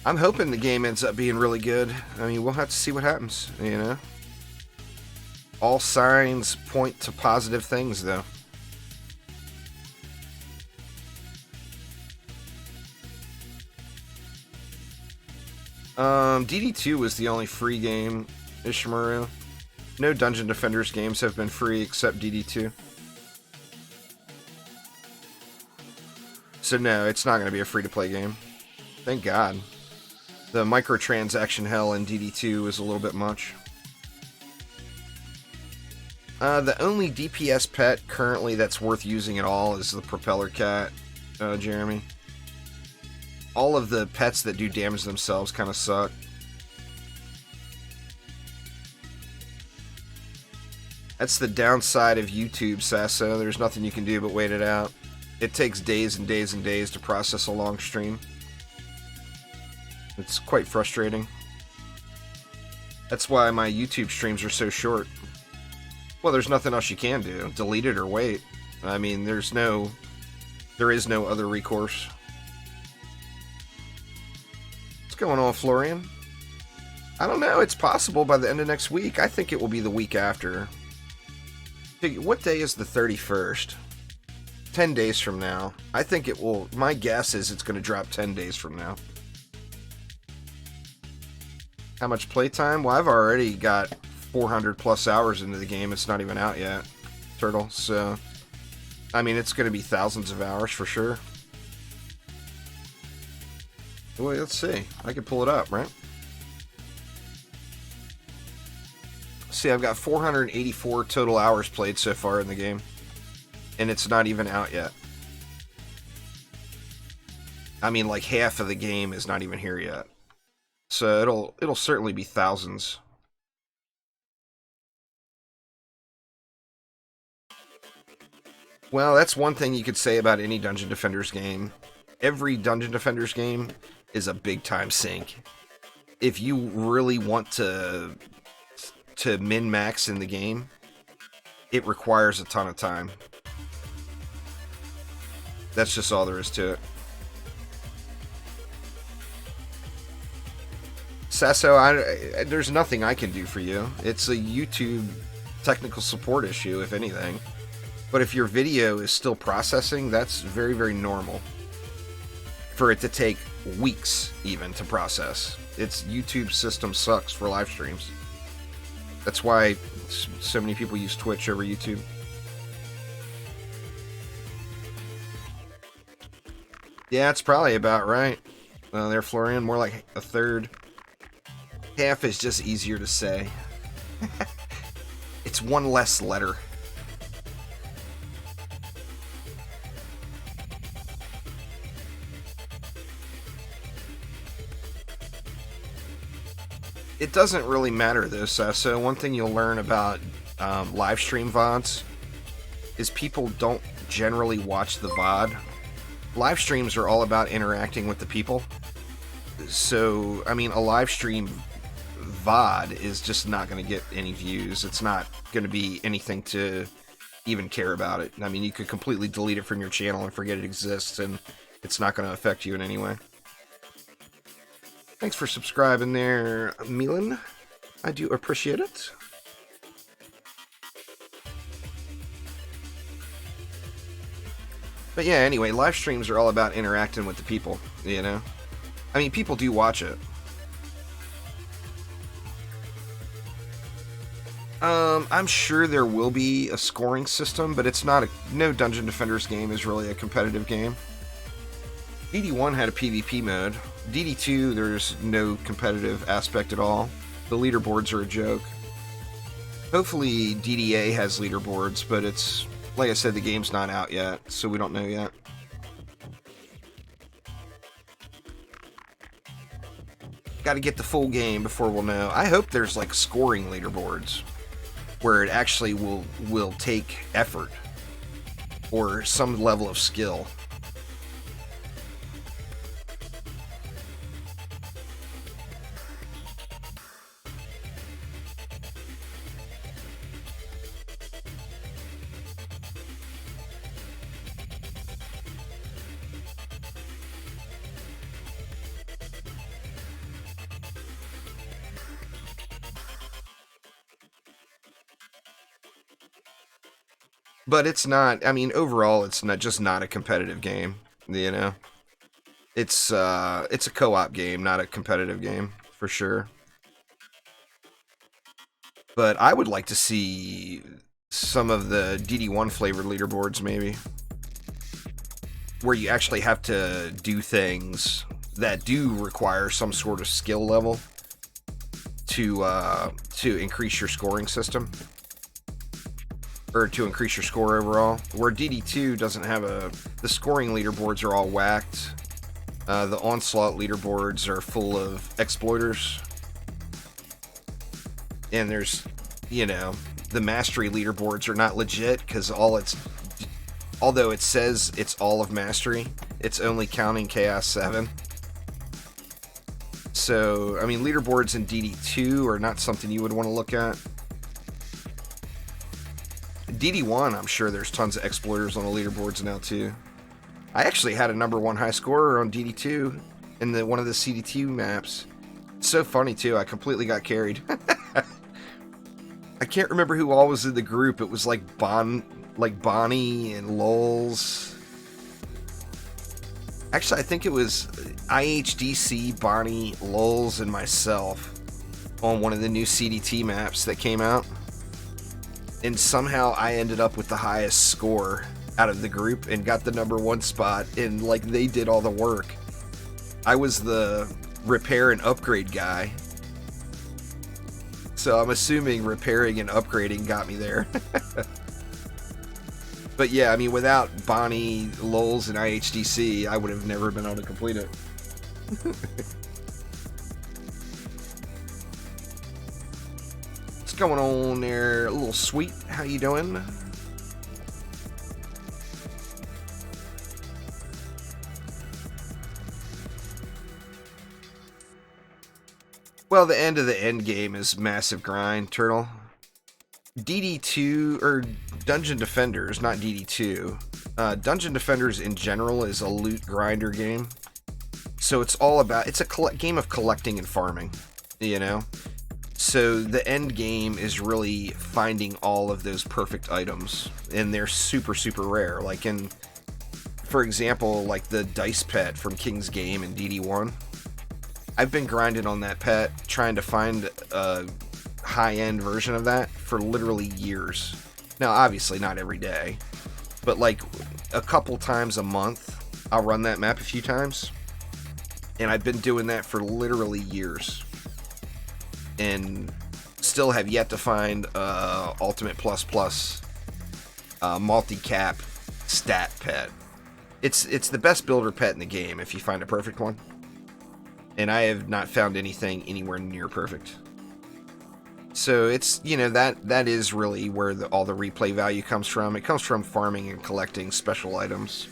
I'm hoping the game ends up being really good. I mean, we'll have to see what happens, you know? All signs point to positive things, though. DD2 was the only free game, Ishimaru. No Dungeon Defenders games have been free except DD2. So no, it's not going to be a free-to-play game. Thank God. The microtransaction hell in DD2 is a little bit much. The only DPS pet currently that's worth using at all is the propeller cat, Jeremy. All of the pets that do damage themselves kind of suck. That's the downside of YouTube, Sasso. There's nothing you can do but wait it out. It takes days and days and days to process a long stream. It's quite frustrating. That's why my YouTube streams are so short. Well, there's nothing else you can do. Delete it or wait. I mean, there is no other recourse. What's going on, Florian? I don't know. It's possible by the end of next week. I think it will be the week after. What day is the 31st? 10 days from now. I think it will. My guess is it's going to drop 10 days from now. How much playtime? Well, I've already got 400 plus hours into the game. It's not even out yet, Turtle. So, I mean, it's going to be thousands of hours for sure. Well, let's see. I can pull it up, right? See, I've got 484 total hours played so far in the game. And it's not even out yet. I mean, like half of the game is not even here yet. So it'll certainly be thousands. Well, that's one thing you could say about any Dungeon Defenders game. Every Dungeon Defenders game is a big time sink. If you really want to min-max in the game, it requires a ton of time. That's just all there is to it. Sasso, there's nothing I can do for you. It's a YouTube technical support issue, if anything. But if your video is still processing, that's very, very normal. For it to take weeks, even, to process. Its YouTube system sucks for live streams. That's why so many people use Twitch over YouTube. Yeah, it's probably about right. There, Florian, more like a third. Half is just easier to say. It's one less letter. It doesn't really matter though, so one thing you'll learn about live stream VODs is people don't generally watch the VOD. Live streams are all about interacting with the people. So, I mean, a live stream VOD is just not going to get any views. It's not going to be anything to even care about it. I mean, you could completely delete it from your channel and forget it exists, and it's not going to affect you in any way. Thanks for subscribing there, Milan. I do appreciate it. But yeah, anyway, live streams are all about interacting with the people, you know? I mean, people do watch it. I'm sure there will be a scoring system, but it's not no Dungeon Defenders game is really a competitive game. DD1 had a PvP mode. DD2, there's no competitive aspect at all. The leaderboards are a joke. Hopefully DDA has leaderboards, but it's, like I said, the game's not out yet, so we don't know yet. Got to get the full game before we'll know. I hope there's like scoring leaderboards where it actually will take effort or some level of skill. But it's not, I mean, overall, it's not just not a competitive game, you know? It's a co-op game, not a competitive game, for sure. But I would like to see some of the DD1 flavored leaderboards, maybe. Where you actually have to do things that do require some sort of skill level to increase your scoring system. Or to increase your score overall. Where DD2 doesn't have the scoring leaderboards are all whacked. The Onslaught leaderboards are full of exploiters. And there's, you know, the Mastery leaderboards are not legit because although it says it's all of Mastery, it's only counting Chaos 7. So, I mean, leaderboards in DD2 are not something you would want to look at. DD1, I'm sure there's tons of exploiters on the leaderboards now too. I actually had a #1 high scorer on DD2 in one of the CD2 maps. It's so funny too, I completely got carried. I can't remember who all was in the group. It was like Bonnie and Lulz. Actually, I think it was IHDC, Bonnie, Lulz, and myself on one of the new CDT maps that came out. And somehow I ended up with the highest score out of the group and got the #1 spot, and like they did all the work. I was the repair and upgrade guy. So I'm assuming repairing and upgrading got me there. But yeah, I mean, without Bonnie, Lulz, and IHDC, I would have never been able to complete it. What's going on there, a little sweet? How you doing? Well, the end of the end game is massive grind, Turtle. DD2, or Dungeon Defenders, not DD2. Dungeon Defenders in general is a loot grinder game. So it's all about, it's a game of collecting and farming, you know? So the end game is really finding all of those perfect items, and they're super, super rare. Like for example, like the dice pet from King's Game in DD1. I've been grinding on that pet, trying to find a high-end version of that for literally years. Now, obviously not every day, but like a couple times a month, I'll run that map a few times. And I've been doing that for literally years. And still have yet to find Ultimate Plus multi-cap stat pet. It's the best builder pet in the game if you find a perfect one. And I have not found anything anywhere near perfect. So it's, you know, that is really where all the replay value comes from. It comes from farming and collecting special items.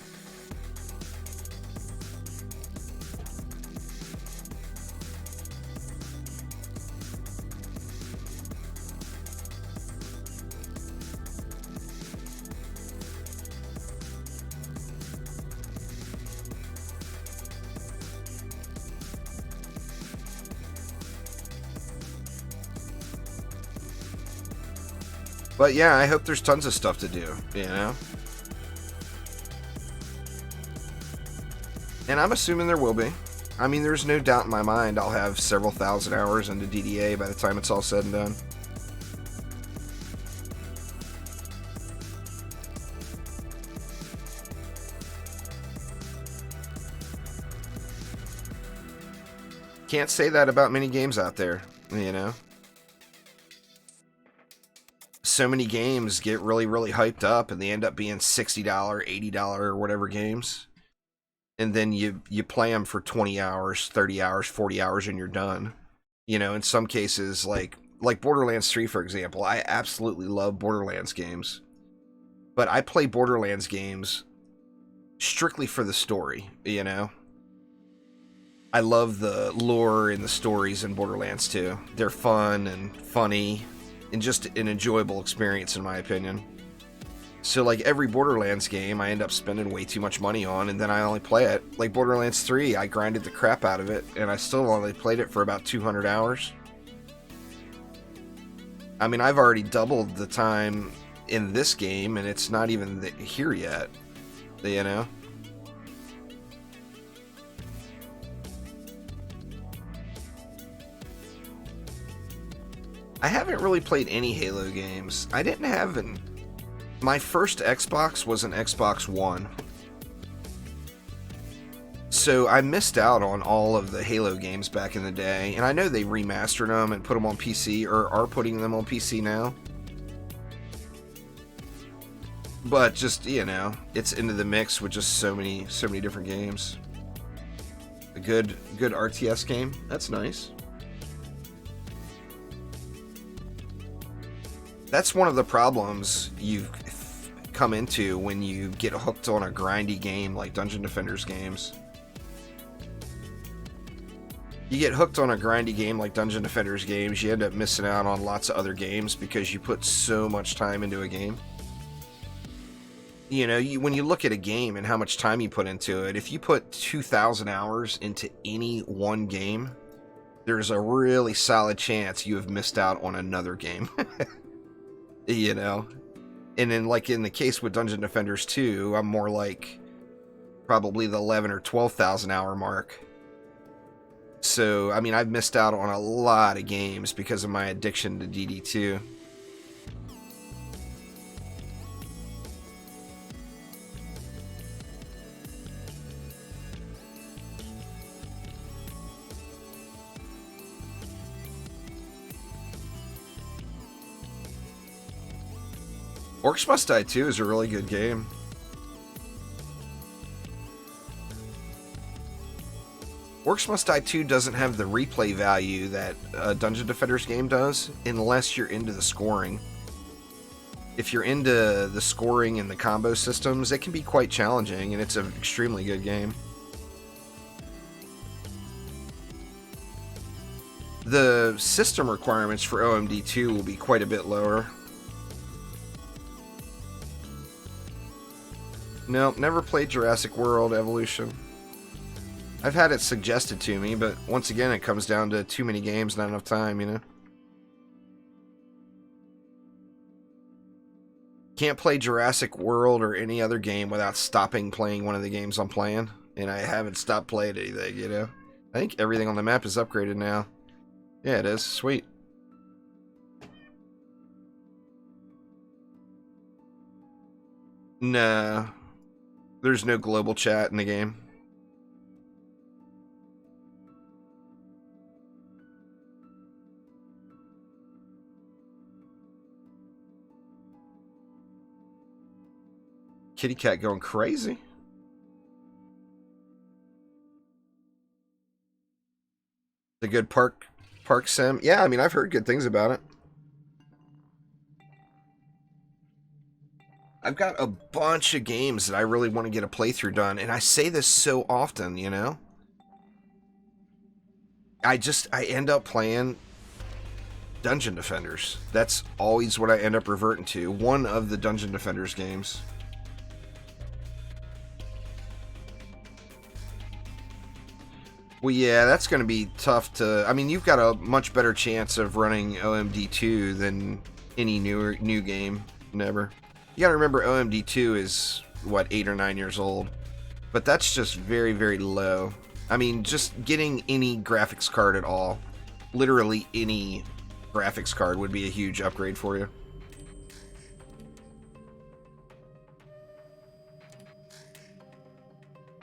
But yeah, I hope there's tons of stuff to do, you know? And I'm assuming there will be. I mean, there's no doubt in my mind I'll have several thousand hours into DDA by the time it's all said and done. Can't say that about many games out there, you know? So many games get really, really hyped up and they end up being $60, $80 or whatever games. And then you play them for 20 hours, 30 hours, 40 hours and you're done. You know, in some cases, like Borderlands 3, for example, I absolutely love Borderlands games. But I play Borderlands games strictly for the story, you know? I love the lore and the stories in Borderlands 2. They're fun and funny and just an enjoyable experience, in my opinion. So, like, every Borderlands game, I end up spending way too much money on, and then I only play it. Like Borderlands 3, I grinded the crap out of it, and I still only played it for about 200 hours. I mean, I've already doubled the time in this game, and it's not even here yet, you know? I haven't really played any Halo games. I didn't have an... My first Xbox was an Xbox One. So I missed out on all of the Halo games back in the day. And I know they remastered them and put them on PC, or are putting them on PC now. But just, you know, it's into the mix with just so many different games. A good RTS game. That's nice. That's one of the problems you've come into when you get hooked on a grindy game like Dungeon Defenders games. You get hooked on a grindy game like Dungeon Defenders games, you end up missing out on lots of other games because you put so much time into a game. You know, when you look at a game and how much time you put into it, if you put 2,000 hours into any one game, there's a really solid chance you have missed out on another game. You know? And then, like in the case with Dungeon Defenders 2, I'm more like probably the 11 or 12,000 hour mark. So, I mean, I've missed out on a lot of games because of my addiction to DD2. Orcs Must Die 2 is a really good game. Orcs Must Die 2 doesn't have the replay value that a Dungeon Defenders game does, unless you're into the scoring. If you're into the scoring and the combo systems, it can be quite challenging, and it's an extremely good game. The system requirements for OMD2 will be quite a bit lower. Nope, never played Jurassic World Evolution. I've had it suggested to me, but once again, it comes down to too many games, not enough time, you know? Can't play Jurassic World or any other game without stopping playing one of the games I'm playing, and I haven't stopped playing anything, you know? I think everything on the map is upgraded now. Yeah, it is. Sweet. Nah. There's no global chat in the game. Kitty cat going crazy. The good park sim. Yeah, I mean, I've heard good things about it. I've got a bunch of games that I really want to get a playthrough done, and I say this so often, you know? I end up playing Dungeon Defenders. That's always what I end up reverting to. One of the Dungeon Defenders games. Well, yeah, that's going to be tough to... I mean, you've got a much better chance of running OMD2 than any new game. Never. You got to remember, OMD2 is, what, 8 or 9 years old. But that's just very, very low. I mean, just getting any graphics card at all. Literally any graphics card would be a huge upgrade for you.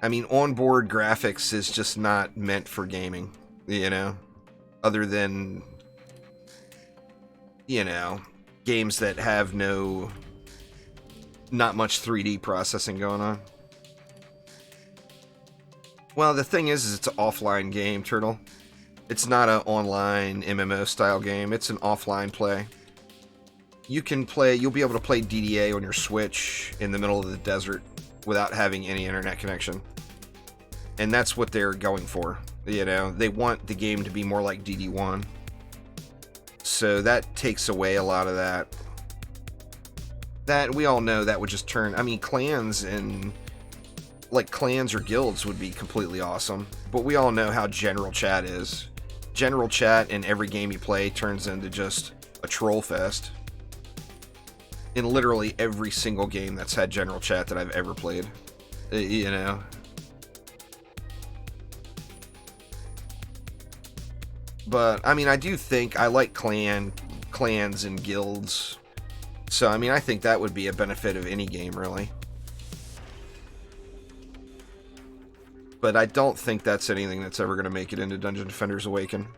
I mean, onboard graphics is just not meant for gaming. you know, other than, you know, games that have not much 3D processing going on. Well, the thing is it's an offline game, Turtle. It's not an online MMO style game. It's an offline play. You'll be able to play DDA on your Switch in the middle of the desert without having any internet connection. And that's what they're going for. You know, they want the game to be more like DD1. So that takes away a lot of that. That, we all know that would just turn... I mean, clans or guilds would be completely awesome. But we all know how general chat is. General chat in every game you play turns into just a troll fest. In literally every single game that's had general chat that I've ever played. You know... But, I mean, I do think I like clans and guilds. So, I mean, I think that would be a benefit of any game, really. But I don't think that's anything that's ever going to make it into Dungeon Defenders Awaken.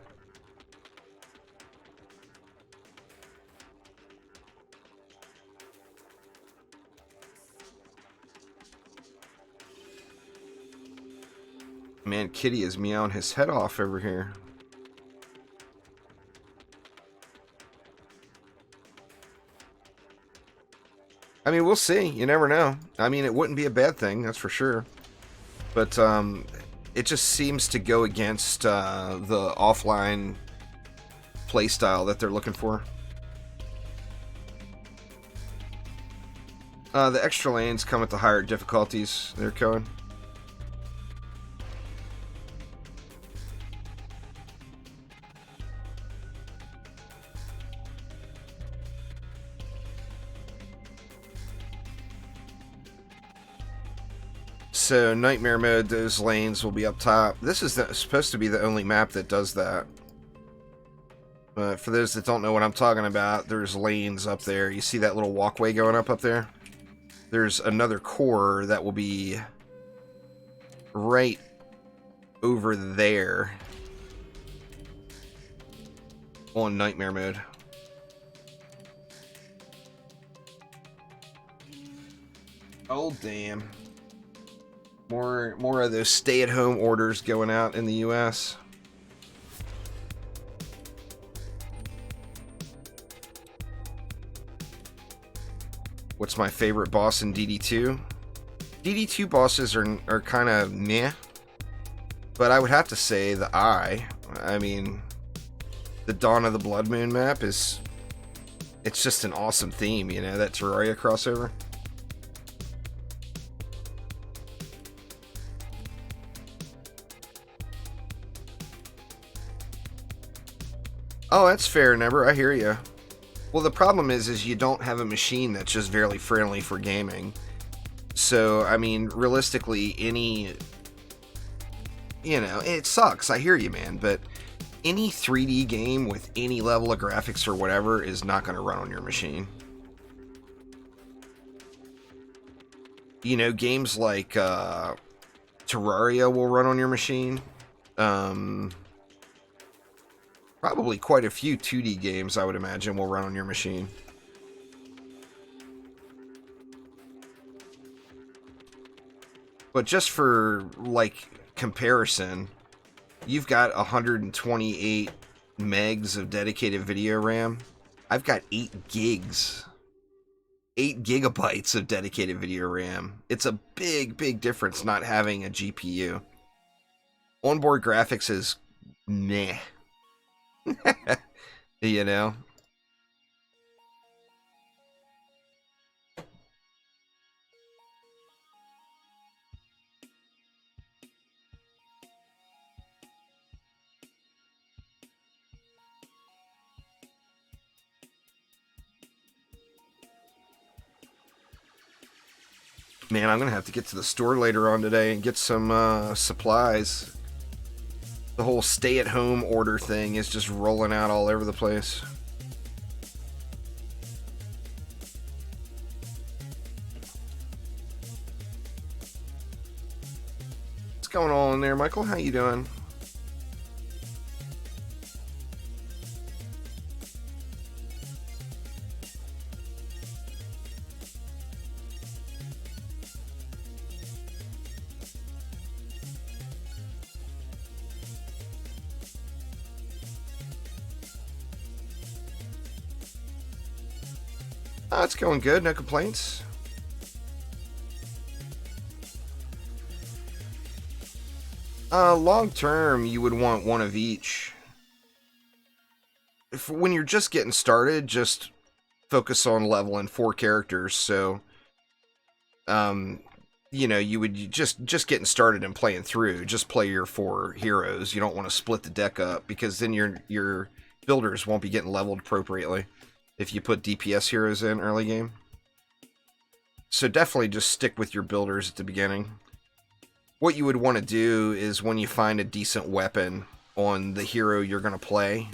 Man, Kitty is meowing his head off over here. I mean, we'll see. You never know. I mean, it wouldn't be a bad thing, that's for sure. But it just seems to go against the offline playstyle that they're looking for. The extra lanes come with the higher difficulties they're going. So, Nightmare Mode, those lanes will be up top. This is supposed to be the only map that does that. But for those that don't know what I'm talking about, there's lanes up there. You see that little walkway going up there? There's another core that will be right over there on Nightmare Mode. Oh, damn. More of those stay-at-home orders going out in the US. What's my favorite boss in DD2? DD2 bosses are kind of meh. But I would have to say the Eye. I mean, the Dawn of the Blood Moon map it's just an awesome theme, you know, that Terraria crossover. Oh, that's fair, Never. I hear you. Well, the problem is you don't have a machine that's just very friendly for gaming. So, I mean, realistically, you know, it sucks. I hear you, man. But any 3D game with any level of graphics or whatever is not going to run on your machine. You know, games like Terraria will run on your machine. Probably quite a few 2D games, I would imagine, will run on your machine. But just for, like, comparison, you've got 128 megs of dedicated video RAM. I've got 8 gigs. 8 gigabytes of dedicated video RAM. It's a big, big difference not having a GPU. Onboard graphics is meh. You know? Man, I'm gonna have to get to the store later on today and get some supplies. The whole stay-at-home order thing is just rolling out all over the place. What's going on there, Michael? How you doing? It's going good, no complaints. Long term, you would want one of each. When you're just getting started, just focus on leveling 4 characters. So, you know, you would just getting started and playing through. Just play your 4 heroes. You don't want to split the deck up because then your builders won't be getting leveled appropriately if you put DPS heroes in early game. So definitely just stick with your builders at the beginning. What you would want to do is when you find a decent weapon on the hero you're going to play,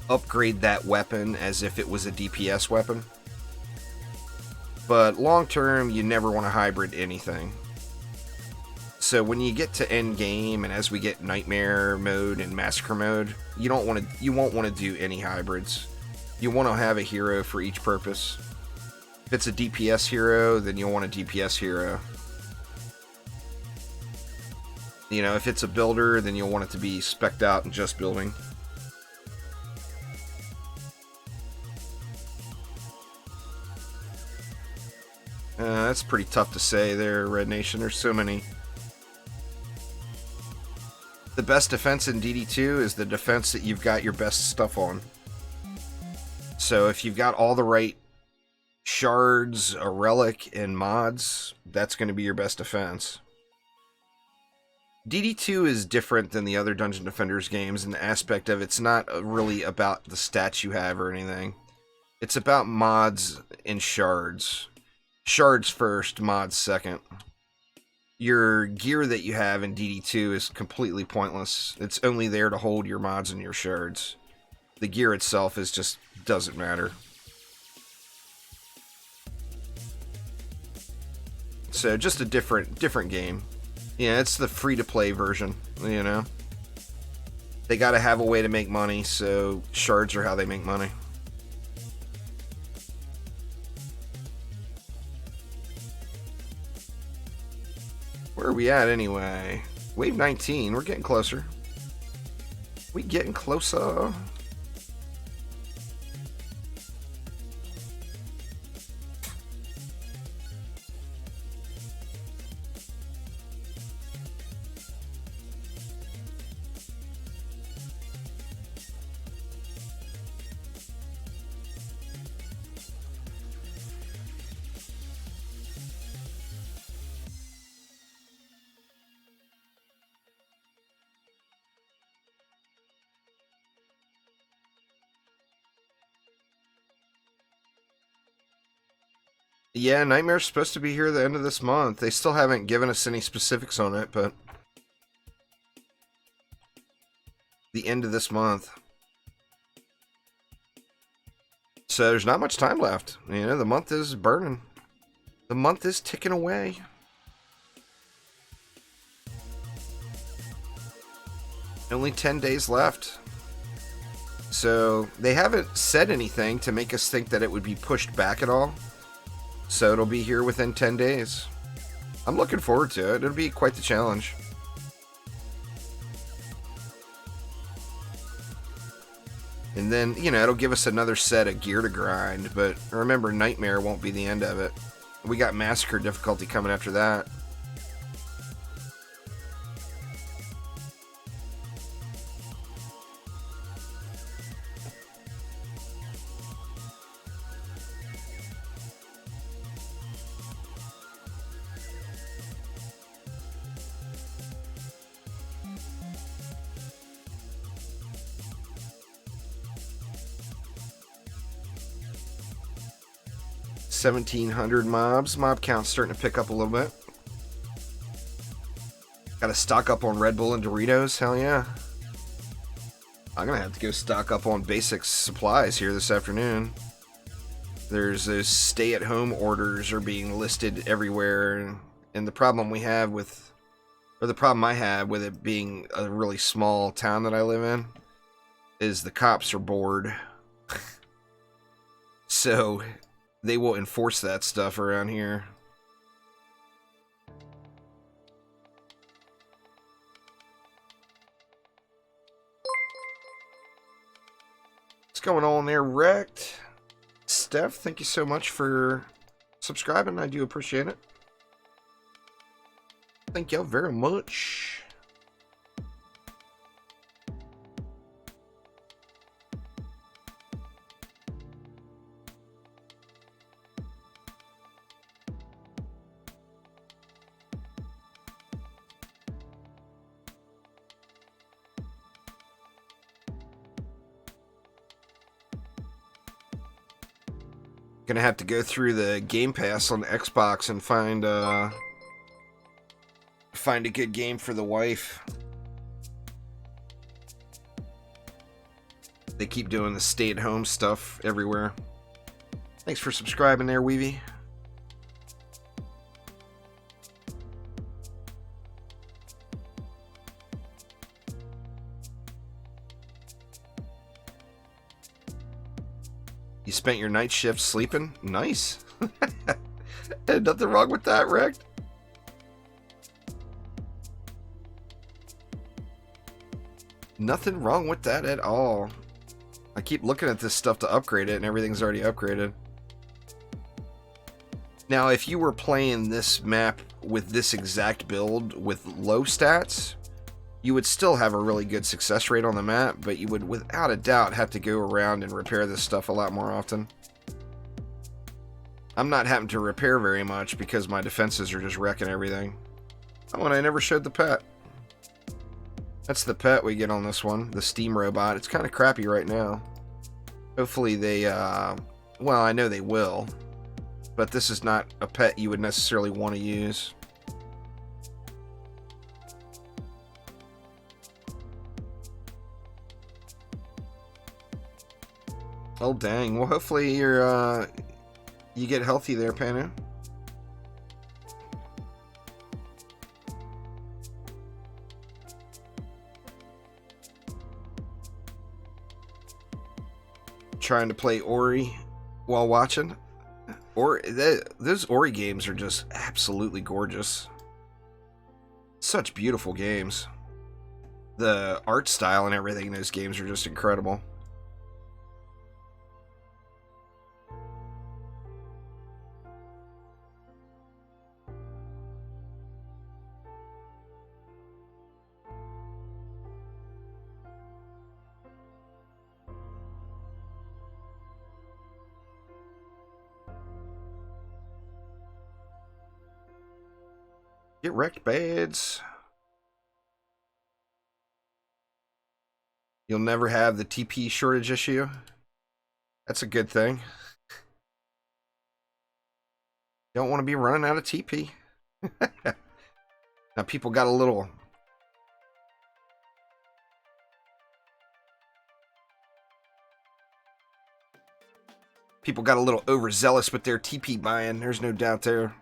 upgrade that weapon as if it was a DPS weapon. But long term, you never want to hybrid anything. So when you get to end game and as we get nightmare mode and massacre mode, you won't want to do any hybrids. You want to have a hero for each purpose. If it's a DPS hero, then you'll want a DPS hero. You know, if it's a builder, then you'll want it to be spec'd out and just building. That's pretty tough to say there, Red Nation. There's so many. The best defense in DD2 is the defense that you've got your best stuff on. So if you've got all the right shards, a relic, and mods, that's going to be your best defense. DD2 is different than the other Dungeon Defenders games in the aspect of it's not really about the stats you have or anything. It's about mods and shards. Shards first, mods second. Your gear that you have in DD2 is completely pointless. It's only there to hold your mods and your shards. The gear itself is just doesn't matter. So just a different game. Yeah, it's the free-to-play version, you know. They gotta have a way to make money, so shards are how they make money. Where are we at anyway? Wave 19, we're getting closer. We getting closer. Yeah, Nightmare's supposed to be here at the end of this month. They still haven't given us any specifics on it, but the end of this month. So there's not much time left. You know, the month is burning. The month is ticking away. Only 10 days left. So they haven't said anything to make us think that it would be pushed back at all. So it'll be here within 10 days. I'm looking forward to it. It'll be quite the challenge. And then, you know, it'll give us another set of gear to grind. But remember, Nightmare won't be the end of it. We got Massacre difficulty coming after that. $1,700 mobs. Mob count's starting to pick up a little bit. Gotta stock up on Red Bull and Doritos. Hell yeah. I'm gonna have to go stock up on basic supplies here this afternoon. There's those stay-at-home orders are being listed everywhere, and the problem we have with, or the problem I have with it being a really small town that I live in, is the cops are bored. So they will enforce that stuff around here. What's going on there, Wrecked? Steph, thank you so much for subscribing. I do appreciate it. Thank you very much. Gonna have to go through the Game Pass on Xbox and find a good game for the wife. They keep doing the stay-at-home stuff everywhere. Thanks for subscribing there, Weavy. You spent your night shift sleeping? Nice. Had nothing wrong with that, Rick. Nothing wrong with that at all. I keep looking at this stuff to upgrade it, and everything's already upgraded. Now, if you were playing this map with this exact build with low stats, you would still have a really good success rate on the map, but you would without a doubt have to go around and repair this stuff a lot more often. I'm not having to repair very much because my defenses are just wrecking everything. Oh, and I never showed the pet. That's the pet we get on this one, the steam robot. It's kind of crappy right now. Hopefully they, well, I know they will, but this is not a pet you would necessarily want to use. Oh dang! Well, hopefully you get healthy there, Panu. Trying to play Ori while watching. Those Ori games are just absolutely gorgeous. Such beautiful games. The art style and everything in those games are just incredible. Get wrecked, bads. You'll never have the TP shortage issue. That's a good thing. Don't want to be running out of TP. Now people got a little... People got a little overzealous with their TP buying. There's no doubt there.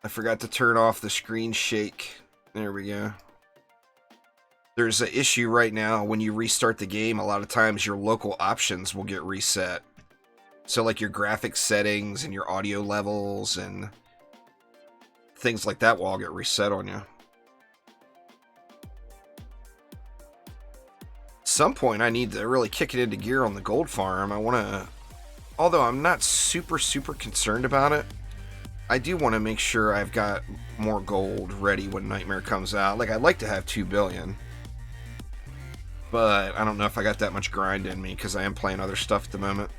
I forgot to turn off the screen shake. There we go. There's an issue right now when you restart the game. A lot of times your local options will get reset. So like your graphics settings and your audio levels and things like that will all get reset on you. At some point I need to really kick it into gear on the gold farm. I want to, although I'm not super concerned about it, I do want to make sure I've got more gold ready when Nightmare comes out. Like, I'd like to have 2 billion. But I don't know if I got that much grind in me because I am playing other stuff at the moment.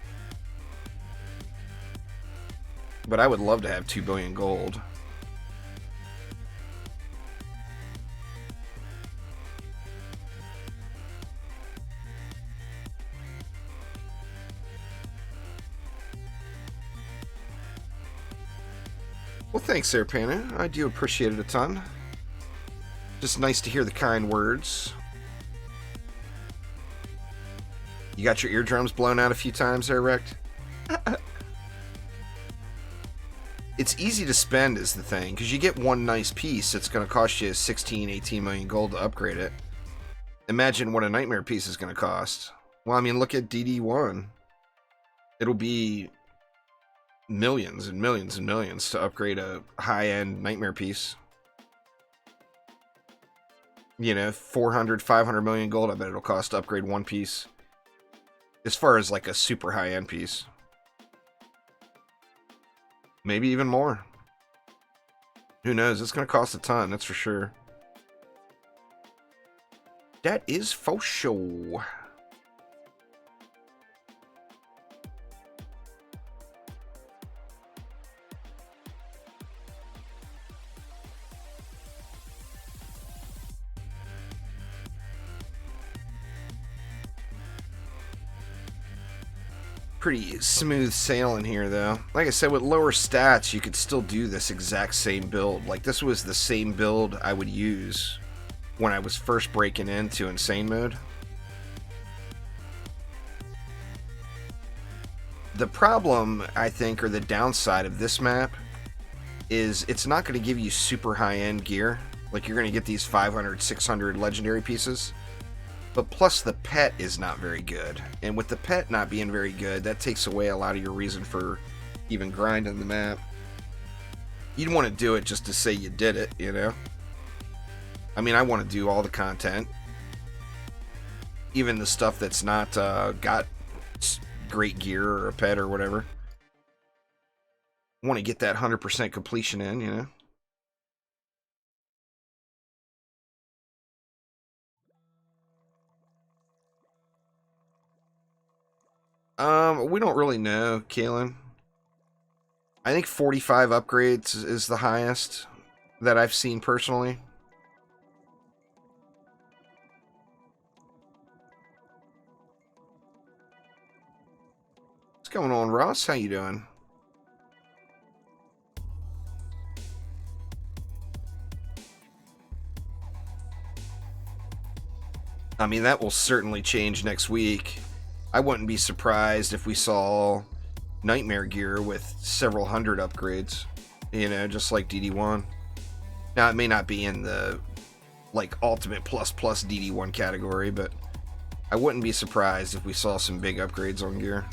But I would love to have 2 billion gold. Well, thanks there, Pana. I do appreciate it a ton. Just nice to hear the kind words. You got your eardrums blown out a few times there, Rect? It's easy to spend is the thing, because you get one nice piece that's going to cost you 16, 18 million gold to upgrade it. Imagine what a Nightmare piece is going to cost. Well, I mean, look at DD1. It'll be millions and millions and millions to upgrade a high-end Nightmare piece. You know, 400, 500 million gold, I bet it'll cost to upgrade one piece. As far as like a super high-end piece. Maybe even more. Who knows? It's going to cost a ton, that's for sure. That is for sure. Pretty smooth sailing here, though. Like I said, with lower stats, you could still do this exact same build. Like, this was the same build I would use when I was first breaking into Insane Mode. The problem, I think, or the downside of this map is it's not going to give you super high-end gear. Like, you're going to get these 500, 600 legendary pieces. But plus the pet is not very good. And with the pet not being very good, that takes away a lot of your reason for even grinding the map. You'd want to do it just to say you did it, you know? I mean, I want to do all the content. Even the stuff that's not got great gear or a pet or whatever. I want to get that 100% completion in, you know? We don't really know, Kalen. I think 45 upgrades is the highest that I've seen personally. What's going on, Ross? How you doing? I mean, that will certainly change next week. I wouldn't be surprised if we saw Nightmare gear with several hundred upgrades, you know, just like DD1. Now, it may not be in the, like, Ultimate plus DD1 category, but I wouldn't be surprised if we saw some big upgrades on gear.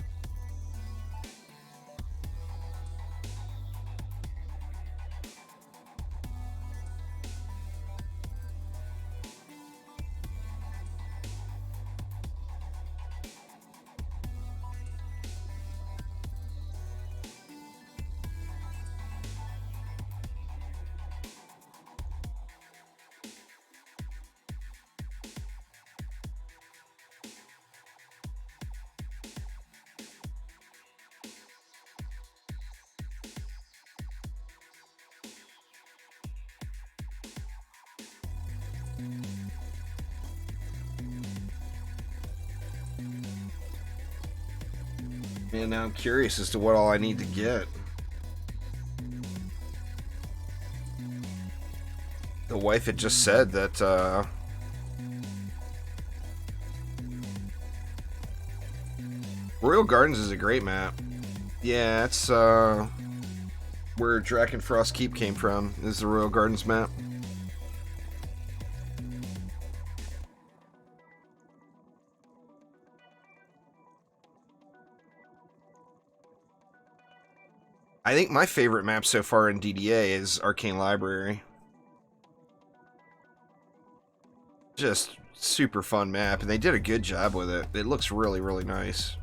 Man, now I'm curious as to what all I need to get. The wife had just said that, Royal Gardens is a great map. Yeah, it's, where Drakenfrost Keep came from, is the Royal Gardens map. I think my favorite map so far in DDA is Arcane Library. Just super fun map, and they did a good job with it. It looks really, really nice.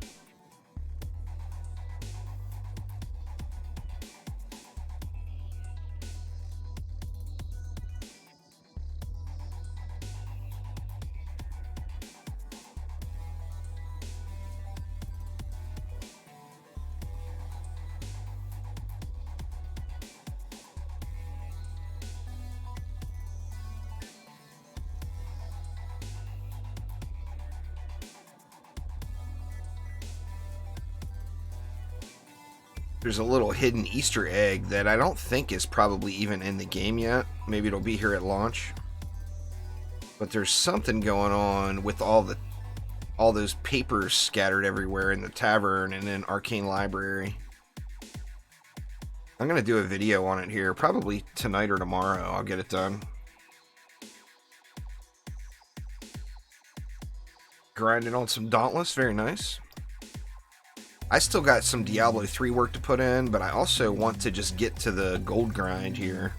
There's a little hidden Easter egg that I don't think is probably even in the game yet. Maybe it'll be here at launch. But there's something going on with all those papers scattered everywhere in the tavern and in Arcane Library. I'm gonna do a video on it here, probably tonight or tomorrow. I'll get it done. Grinding on some Dauntless, very nice. I still got some Diablo 3 work to put in, but I also want to just get to the gold grind here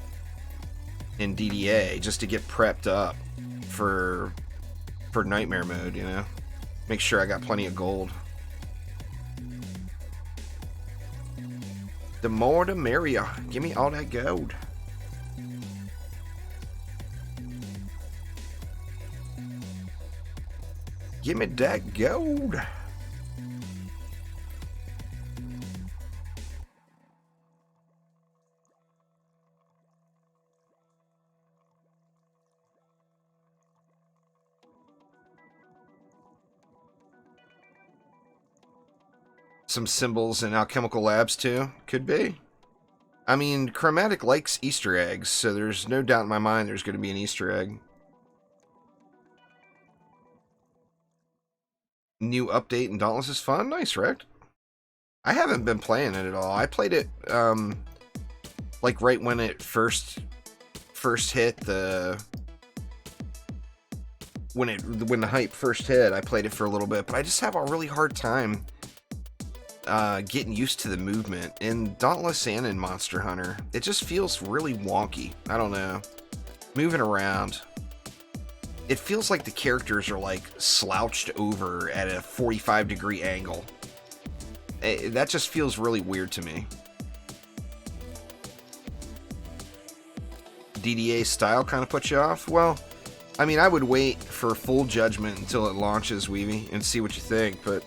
in DDA, just to get prepped up for Nightmare mode, you know? Make sure I got plenty of gold. The more the merrier. Give me all that gold. Give me that gold. Some symbols in Alchemical Labs too. Could be. I mean, Chromatic likes Easter eggs, so there's no doubt in my mind there's going to be an Easter egg. New update in Dauntless is fun. Nice, Rect. I haven't been playing it at all. I played it, like right when it first hit the... When the hype first hit, I played it for a little bit, but I just have a really hard time getting used to the movement in Dauntless and in Monster Hunter. It just feels really wonky. I don't know. Moving around. It feels like the characters are like slouched over at a 45-degree angle. That just feels really weird to me. DDA style kind of puts you off? Well, I mean, I would wait for full judgment until it launches, Weavy, and see what you think, but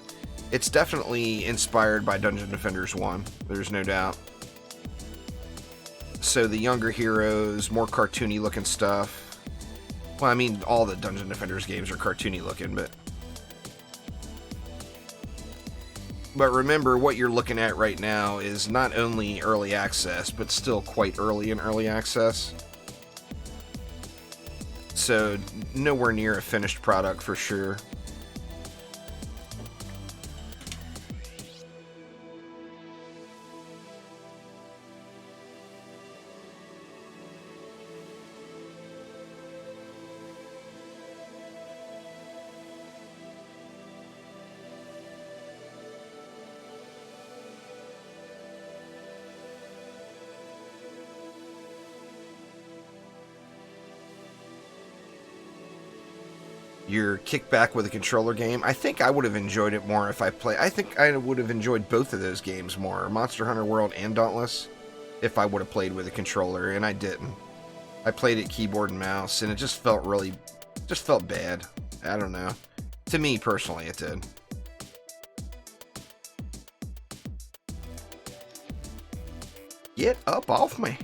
it's definitely inspired by Dungeon Defenders 1. There's no doubt. So the younger heroes, more cartoony looking stuff. Well, I mean, all the Dungeon Defenders games are cartoony looking, but remember, what you're looking at right now is not only early access, but still quite early in early access. So nowhere near a finished product for sure. Your kickback with a controller game. I think I would have enjoyed it more if I played. I think I would have enjoyed both of those games more, Monster Hunter World and Dauntless, if I would have played with a controller, and I didn't. I played it keyboard and mouse, and it just felt bad. I don't know. To me, personally, it did. Get up off me.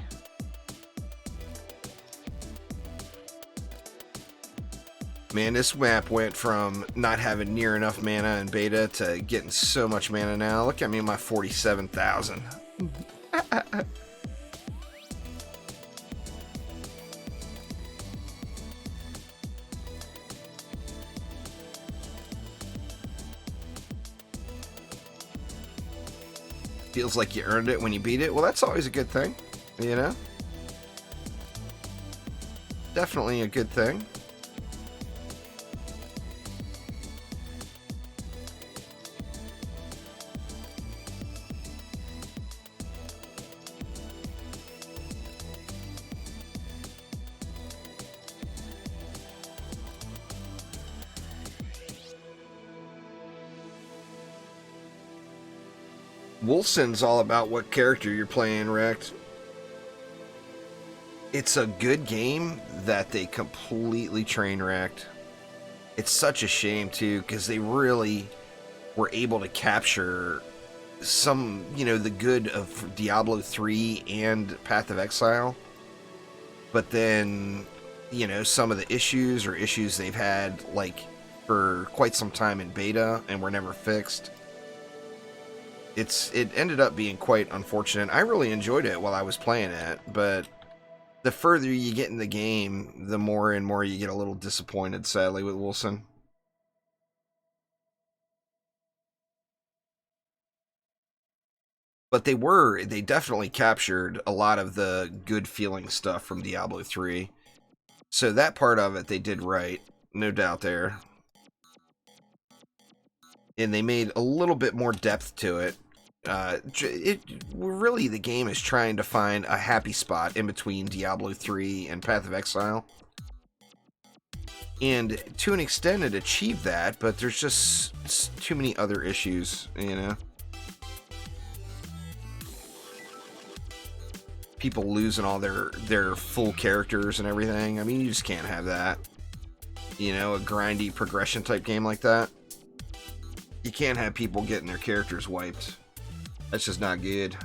Man, this map went from not having near enough mana in beta to getting so much mana now. Look at me, my 47,000. Feels like you earned it when you beat it. Well, that's always a good thing, you know? Definitely a good thing. Wolfson's all about what character you're playing, Rect. It's a good game that they completely train wrecked. It's such a shame, too, because they really were able to capture some, the good of Diablo 3 and Path of Exile. But then, some of the issues they've had, like, for quite some time in beta and were never fixed. It ended up being quite unfortunate. I really enjoyed it while I was playing it, but the further you get in the game, the more and more you get a little disappointed, sadly, with Wilson. But they definitely captured a lot of the good feeling stuff from Diablo 3. So that part of it they did right, no doubt there. And they made a little bit more depth to it. Really, the game is trying to find a happy spot in between Diablo 3 and Path of Exile. And to an extent it achieved that, but there's just too many other issues, people losing all their full characters and everything. I mean, you just can't have that. You know, a grindy progression type game like that. You can't have people getting their characters wiped. That's just not good.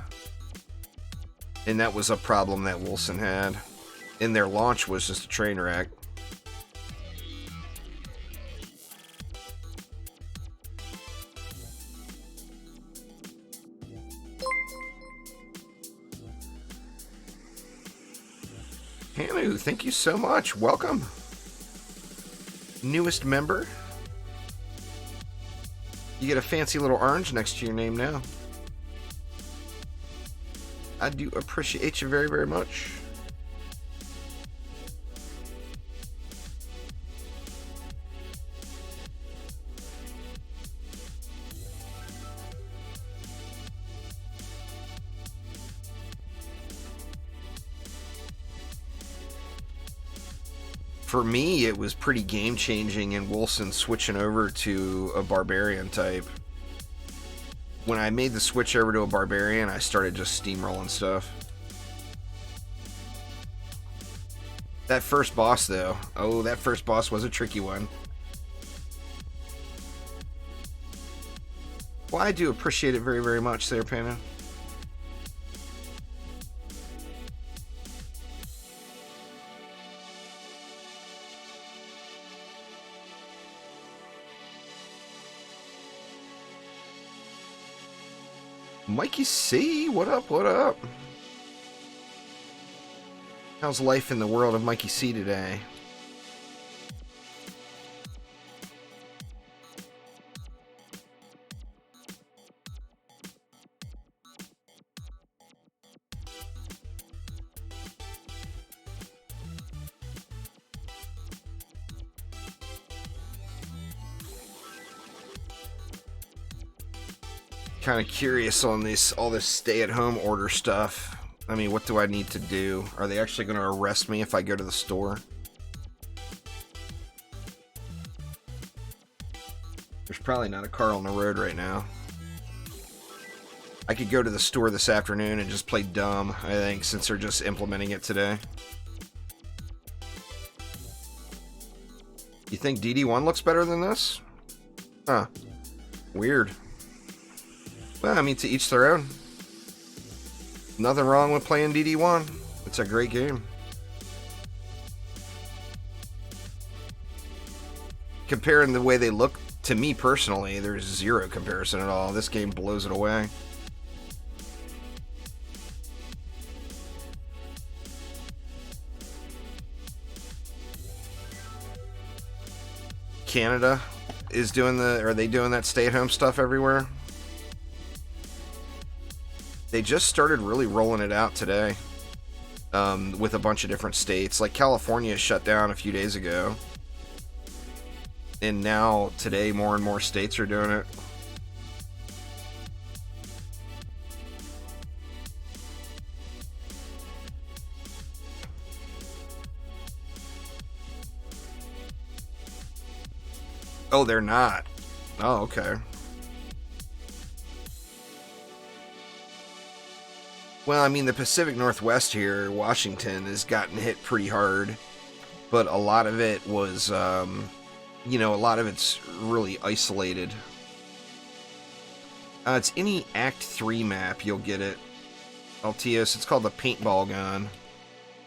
And that was a problem that Wilson had. And their launch was just a train wreck. Hanu, thank you so much. Welcome. Newest member. You get a fancy little orange next to your name now. I do appreciate you very, very much. For me, it was pretty game-changing in Wilson switching over to a barbarian type. When I made the switch over to a barbarian, I started just steamrolling stuff. That first boss, though. Oh, that first boss was a tricky one. Well, I do appreciate it very, very much there, Pano. Mikey C, what up, what up? How's life in the world of Mikey C today? Kind of curious on all this stay-at-home order stuff. I mean, what do I need to do? Are they actually going to arrest me if I go to the store? There's probably not a car on the road right now. I could go to the store this afternoon and just play dumb, I think, since they're just implementing it today. You think DD1 looks better than this? Huh. Weird. Well, I mean, to each their own. Nothing wrong with playing DD1. It's a great game. Comparing the way they look, to me personally, there's zero comparison at all. This game blows it away. Canada is doing are they doing that stay-at-home stuff everywhere? They just started really rolling it out today with a bunch of different states. Like California shut down a few days ago. And now, today, more and more states are doing it. Oh, they're not. Oh, okay. Well, I mean, the Pacific Northwest here, Washington, has gotten hit pretty hard. But a lot of it was, you know, a lot of it's really isolated. It's any Act 3 map, you'll get it. Altios, it's called the paintball gun.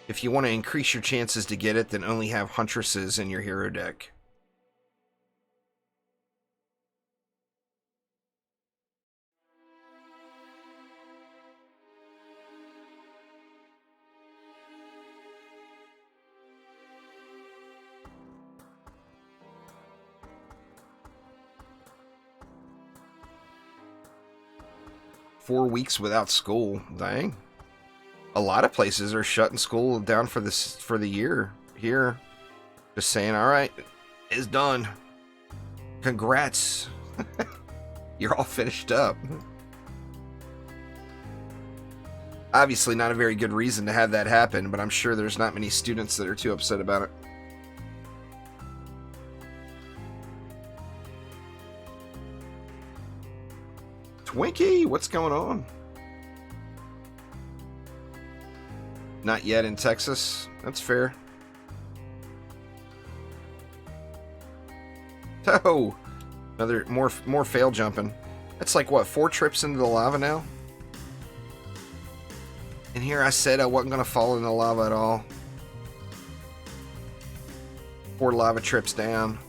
If you want to increase your chances to get it, then only have huntresses in your hero deck. Four weeks without school, dang. A lot of places are shutting school down for the year here. Just saying, all right, it's done. Congrats. You're all finished up. Obviously not a very good reason to have that happen, but I'm sure there's not many students that are too upset about it. Twinkie, what's going on? Not yet in Texas. That's fair. Oh, another more fail jumping. That's like what, 4 trips into the lava now? And here I said I wasn't gonna fall in the lava at all. 4 lava trips down.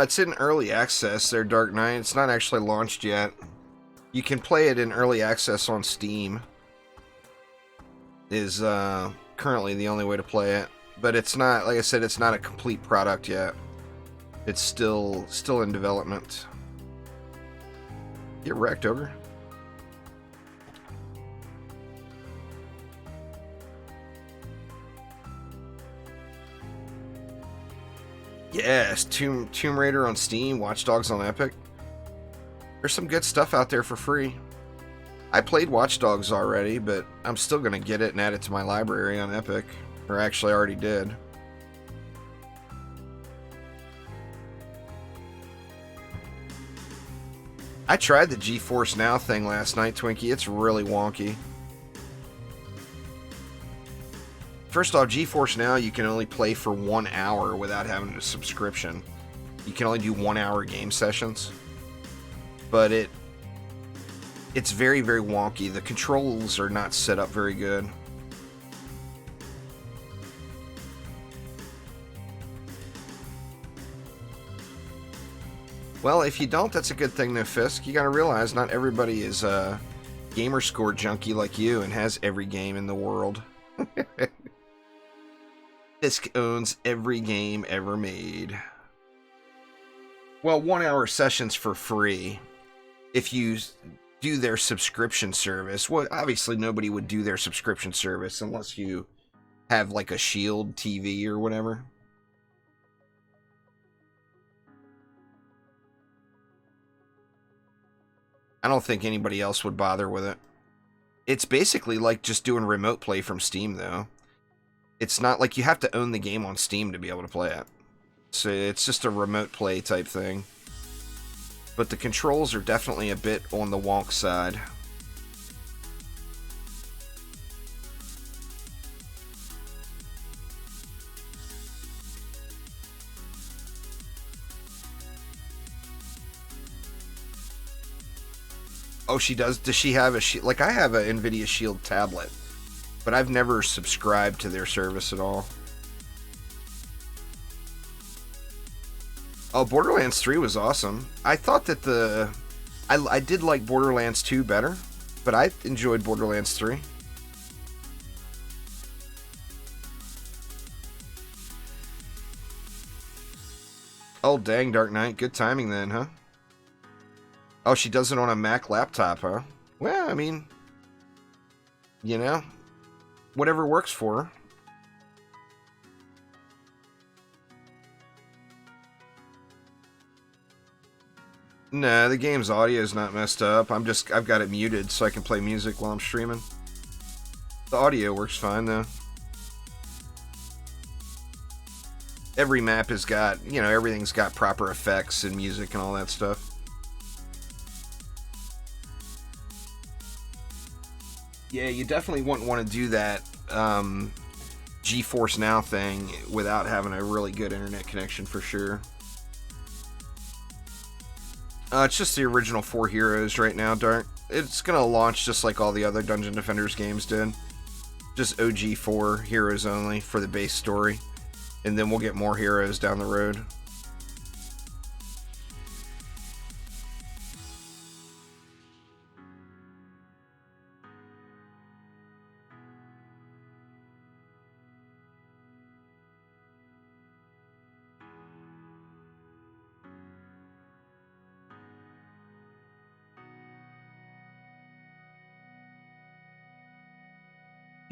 It's in early access there, Dark Knight. It's not actually launched yet. You can play it in early access on Steam. Is currently the only way to play it. But it's not, like I said, it's not a complete product yet. It's still in development. Get wrecked, Ogre. Yes, Tomb Raider on Steam, Watch Dogs on Epic. There's some good stuff out there for free. I played Watch Dogs already, but I'm still going to get it and add it to my library on Epic. Or actually, I already did. I tried the GeForce Now thing last night, Twinkie. It's really wonky. First off, GeForce Now, you can only play for 1 hour without having a subscription. You can only do 1 hour game sessions. But it's very, very wonky. The controls are not set up very good. Well, if you don't, that's a good thing, though, Fisk. You gotta realize not everybody is a gamer score junkie like you and has every game in the world. Fisk owns every game ever made. Well, 1 hour sessions for free. If you do their subscription service, well, obviously nobody would do their subscription service unless you have like a Shield TV or whatever. I don't think anybody else would bother with it. It's basically like just doing remote play from Steam, though. It's not like you have to own the game on Steam to be able to play it. So it's just a remote play type thing. But the controls are definitely a bit on the wonk side. Oh, she does? Does she have a Shield? Like, I have an NVIDIA Shield tablet, but I've never subscribed to their service at all. Oh, Borderlands 3 was awesome. I thought that I did like Borderlands 2 better, but I enjoyed Borderlands 3. Oh, dang, Dark Knight. Good timing then, huh? Oh, she does it on a Mac laptop, huh? Well, I mean, you know, whatever works for her. Nah, the game's audio is not messed up. I've got it muted so I can play music while I'm streaming. The audio works fine, though. Every map has got, you know, everything's got proper effects and music and all that stuff. Yeah, you definitely wouldn't want to do that GeForce Now thing without having a really good internet connection for sure. It's just the original 4 heroes right now, Dark. It's going to launch just like all the other Dungeon Defenders games did. Just OG 4 heroes only for the base story. And then we'll get more heroes down the road.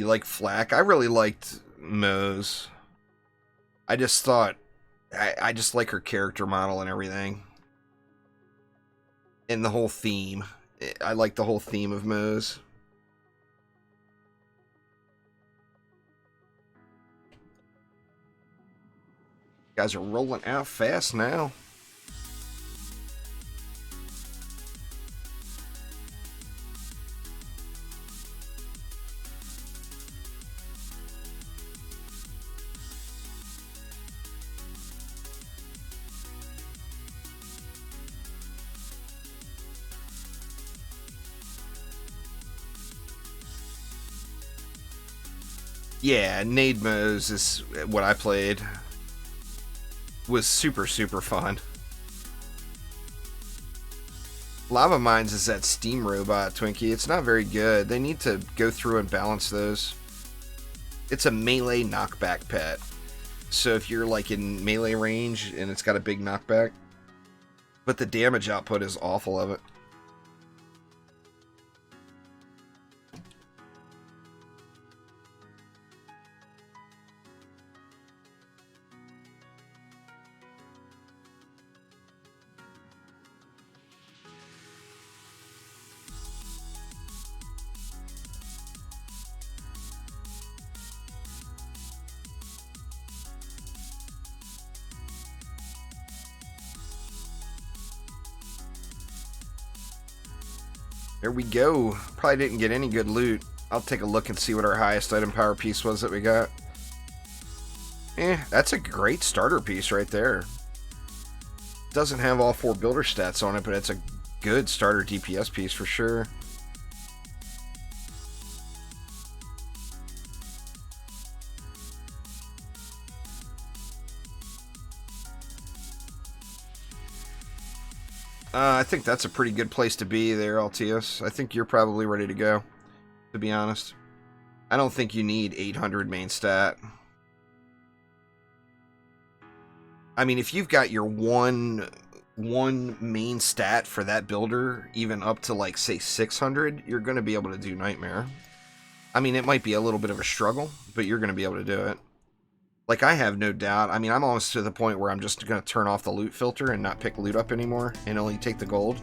You like Flack? I really liked Moze. I just thought, I just like her character model and everything. And the whole theme. I like the whole theme of Moze. Guys are rolling out fast now. Yeah, Nade Moze is what I played. Was super fun. Lava Mines is that steam robot, Twinkie. It's not very good. They need to go through and balance those. It's a melee knockback pet. So if you're like in melee range and it's got a big knockback, but the damage output is awful of it. There we go. Probably didn't get any good loot. I'll take a look and see what our highest item power piece was that we got. That's a great starter piece right there. Doesn't have all 4 builder stats on it, but it's a good starter DPS piece for sure. I think that's a pretty good place to be there, Altius. I think you're probably ready to go, to be honest. I don't think you need 800 main stat. I mean, if you've got your one main stat for that builder, even up to, like, say, 600, you're going to be able to do Nightmare. I mean, it might be a little bit of a struggle, but you're going to be able to do it. Like, I have no doubt. I mean, I'm almost to the point where I'm just going to turn off the loot filter and not pick loot up anymore and only take the gold.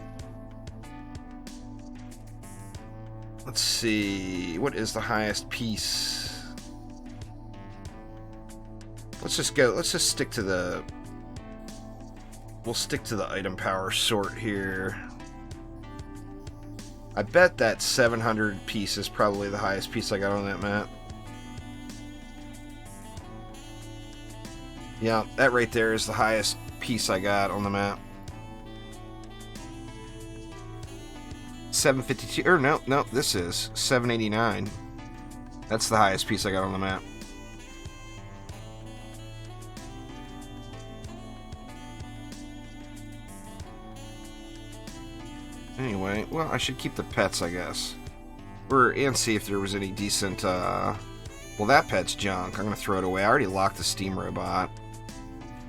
Let's see. What is the highest piece? Let's just go. Let's just stick to the... We'll stick to the item power sort here. I bet that 700 piece is probably the highest piece I got on that map. Yeah, that right there is the highest piece I got on the map. 752, or no, this is 789. That's the highest piece I got on the map. Anyway, well, I should keep the pets, I guess. And see if there was any decent, well, that pet's junk. I'm going to throw it away. I already locked the steam robot.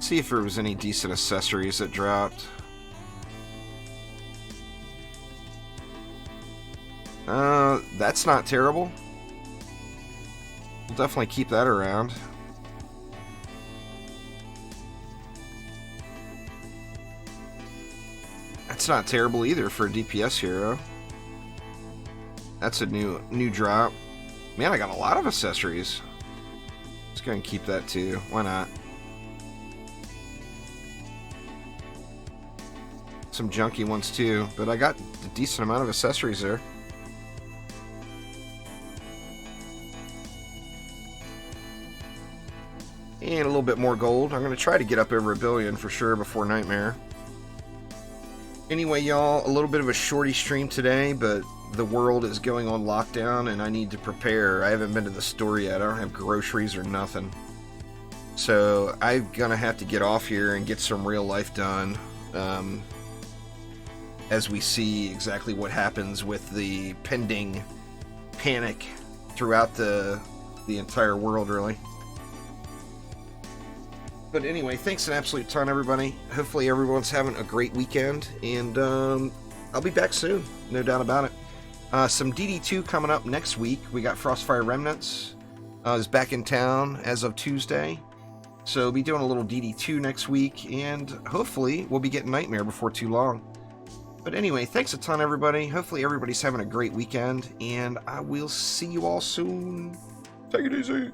See if there was any decent accessories that dropped. That's not terrible. We'll definitely keep that around. That's not terrible either for a DPS hero. That's a new drop. Man, I got a lot of accessories. Let's go and keep that too. Why not? Some junky ones too, but I got a decent amount of accessories there. And a little bit more gold. I'm going to try to get up over 1 billion for sure before Nightmare. Anyway, y'all, a little bit of a shorty stream today, but the world is going on lockdown and I need to prepare. I haven't been to the store yet. I don't have groceries or nothing. So I'm going to have to get off here and get some real life done. As we see exactly what happens with the pending panic throughout the entire world, really. But anyway, thanks an absolute ton, everybody. Hopefully everyone's having a great weekend, and I'll be back soon, no doubt about it. Some DD2 coming up next week. We got Frostfire Remnants is back in town as of Tuesday. So we'll be doing a little DD2 next week, and hopefully we'll be getting Nightmare before too long. But anyway, thanks a ton, everybody. Hopefully everybody's having a great weekend, and I will see you all soon. Take it easy.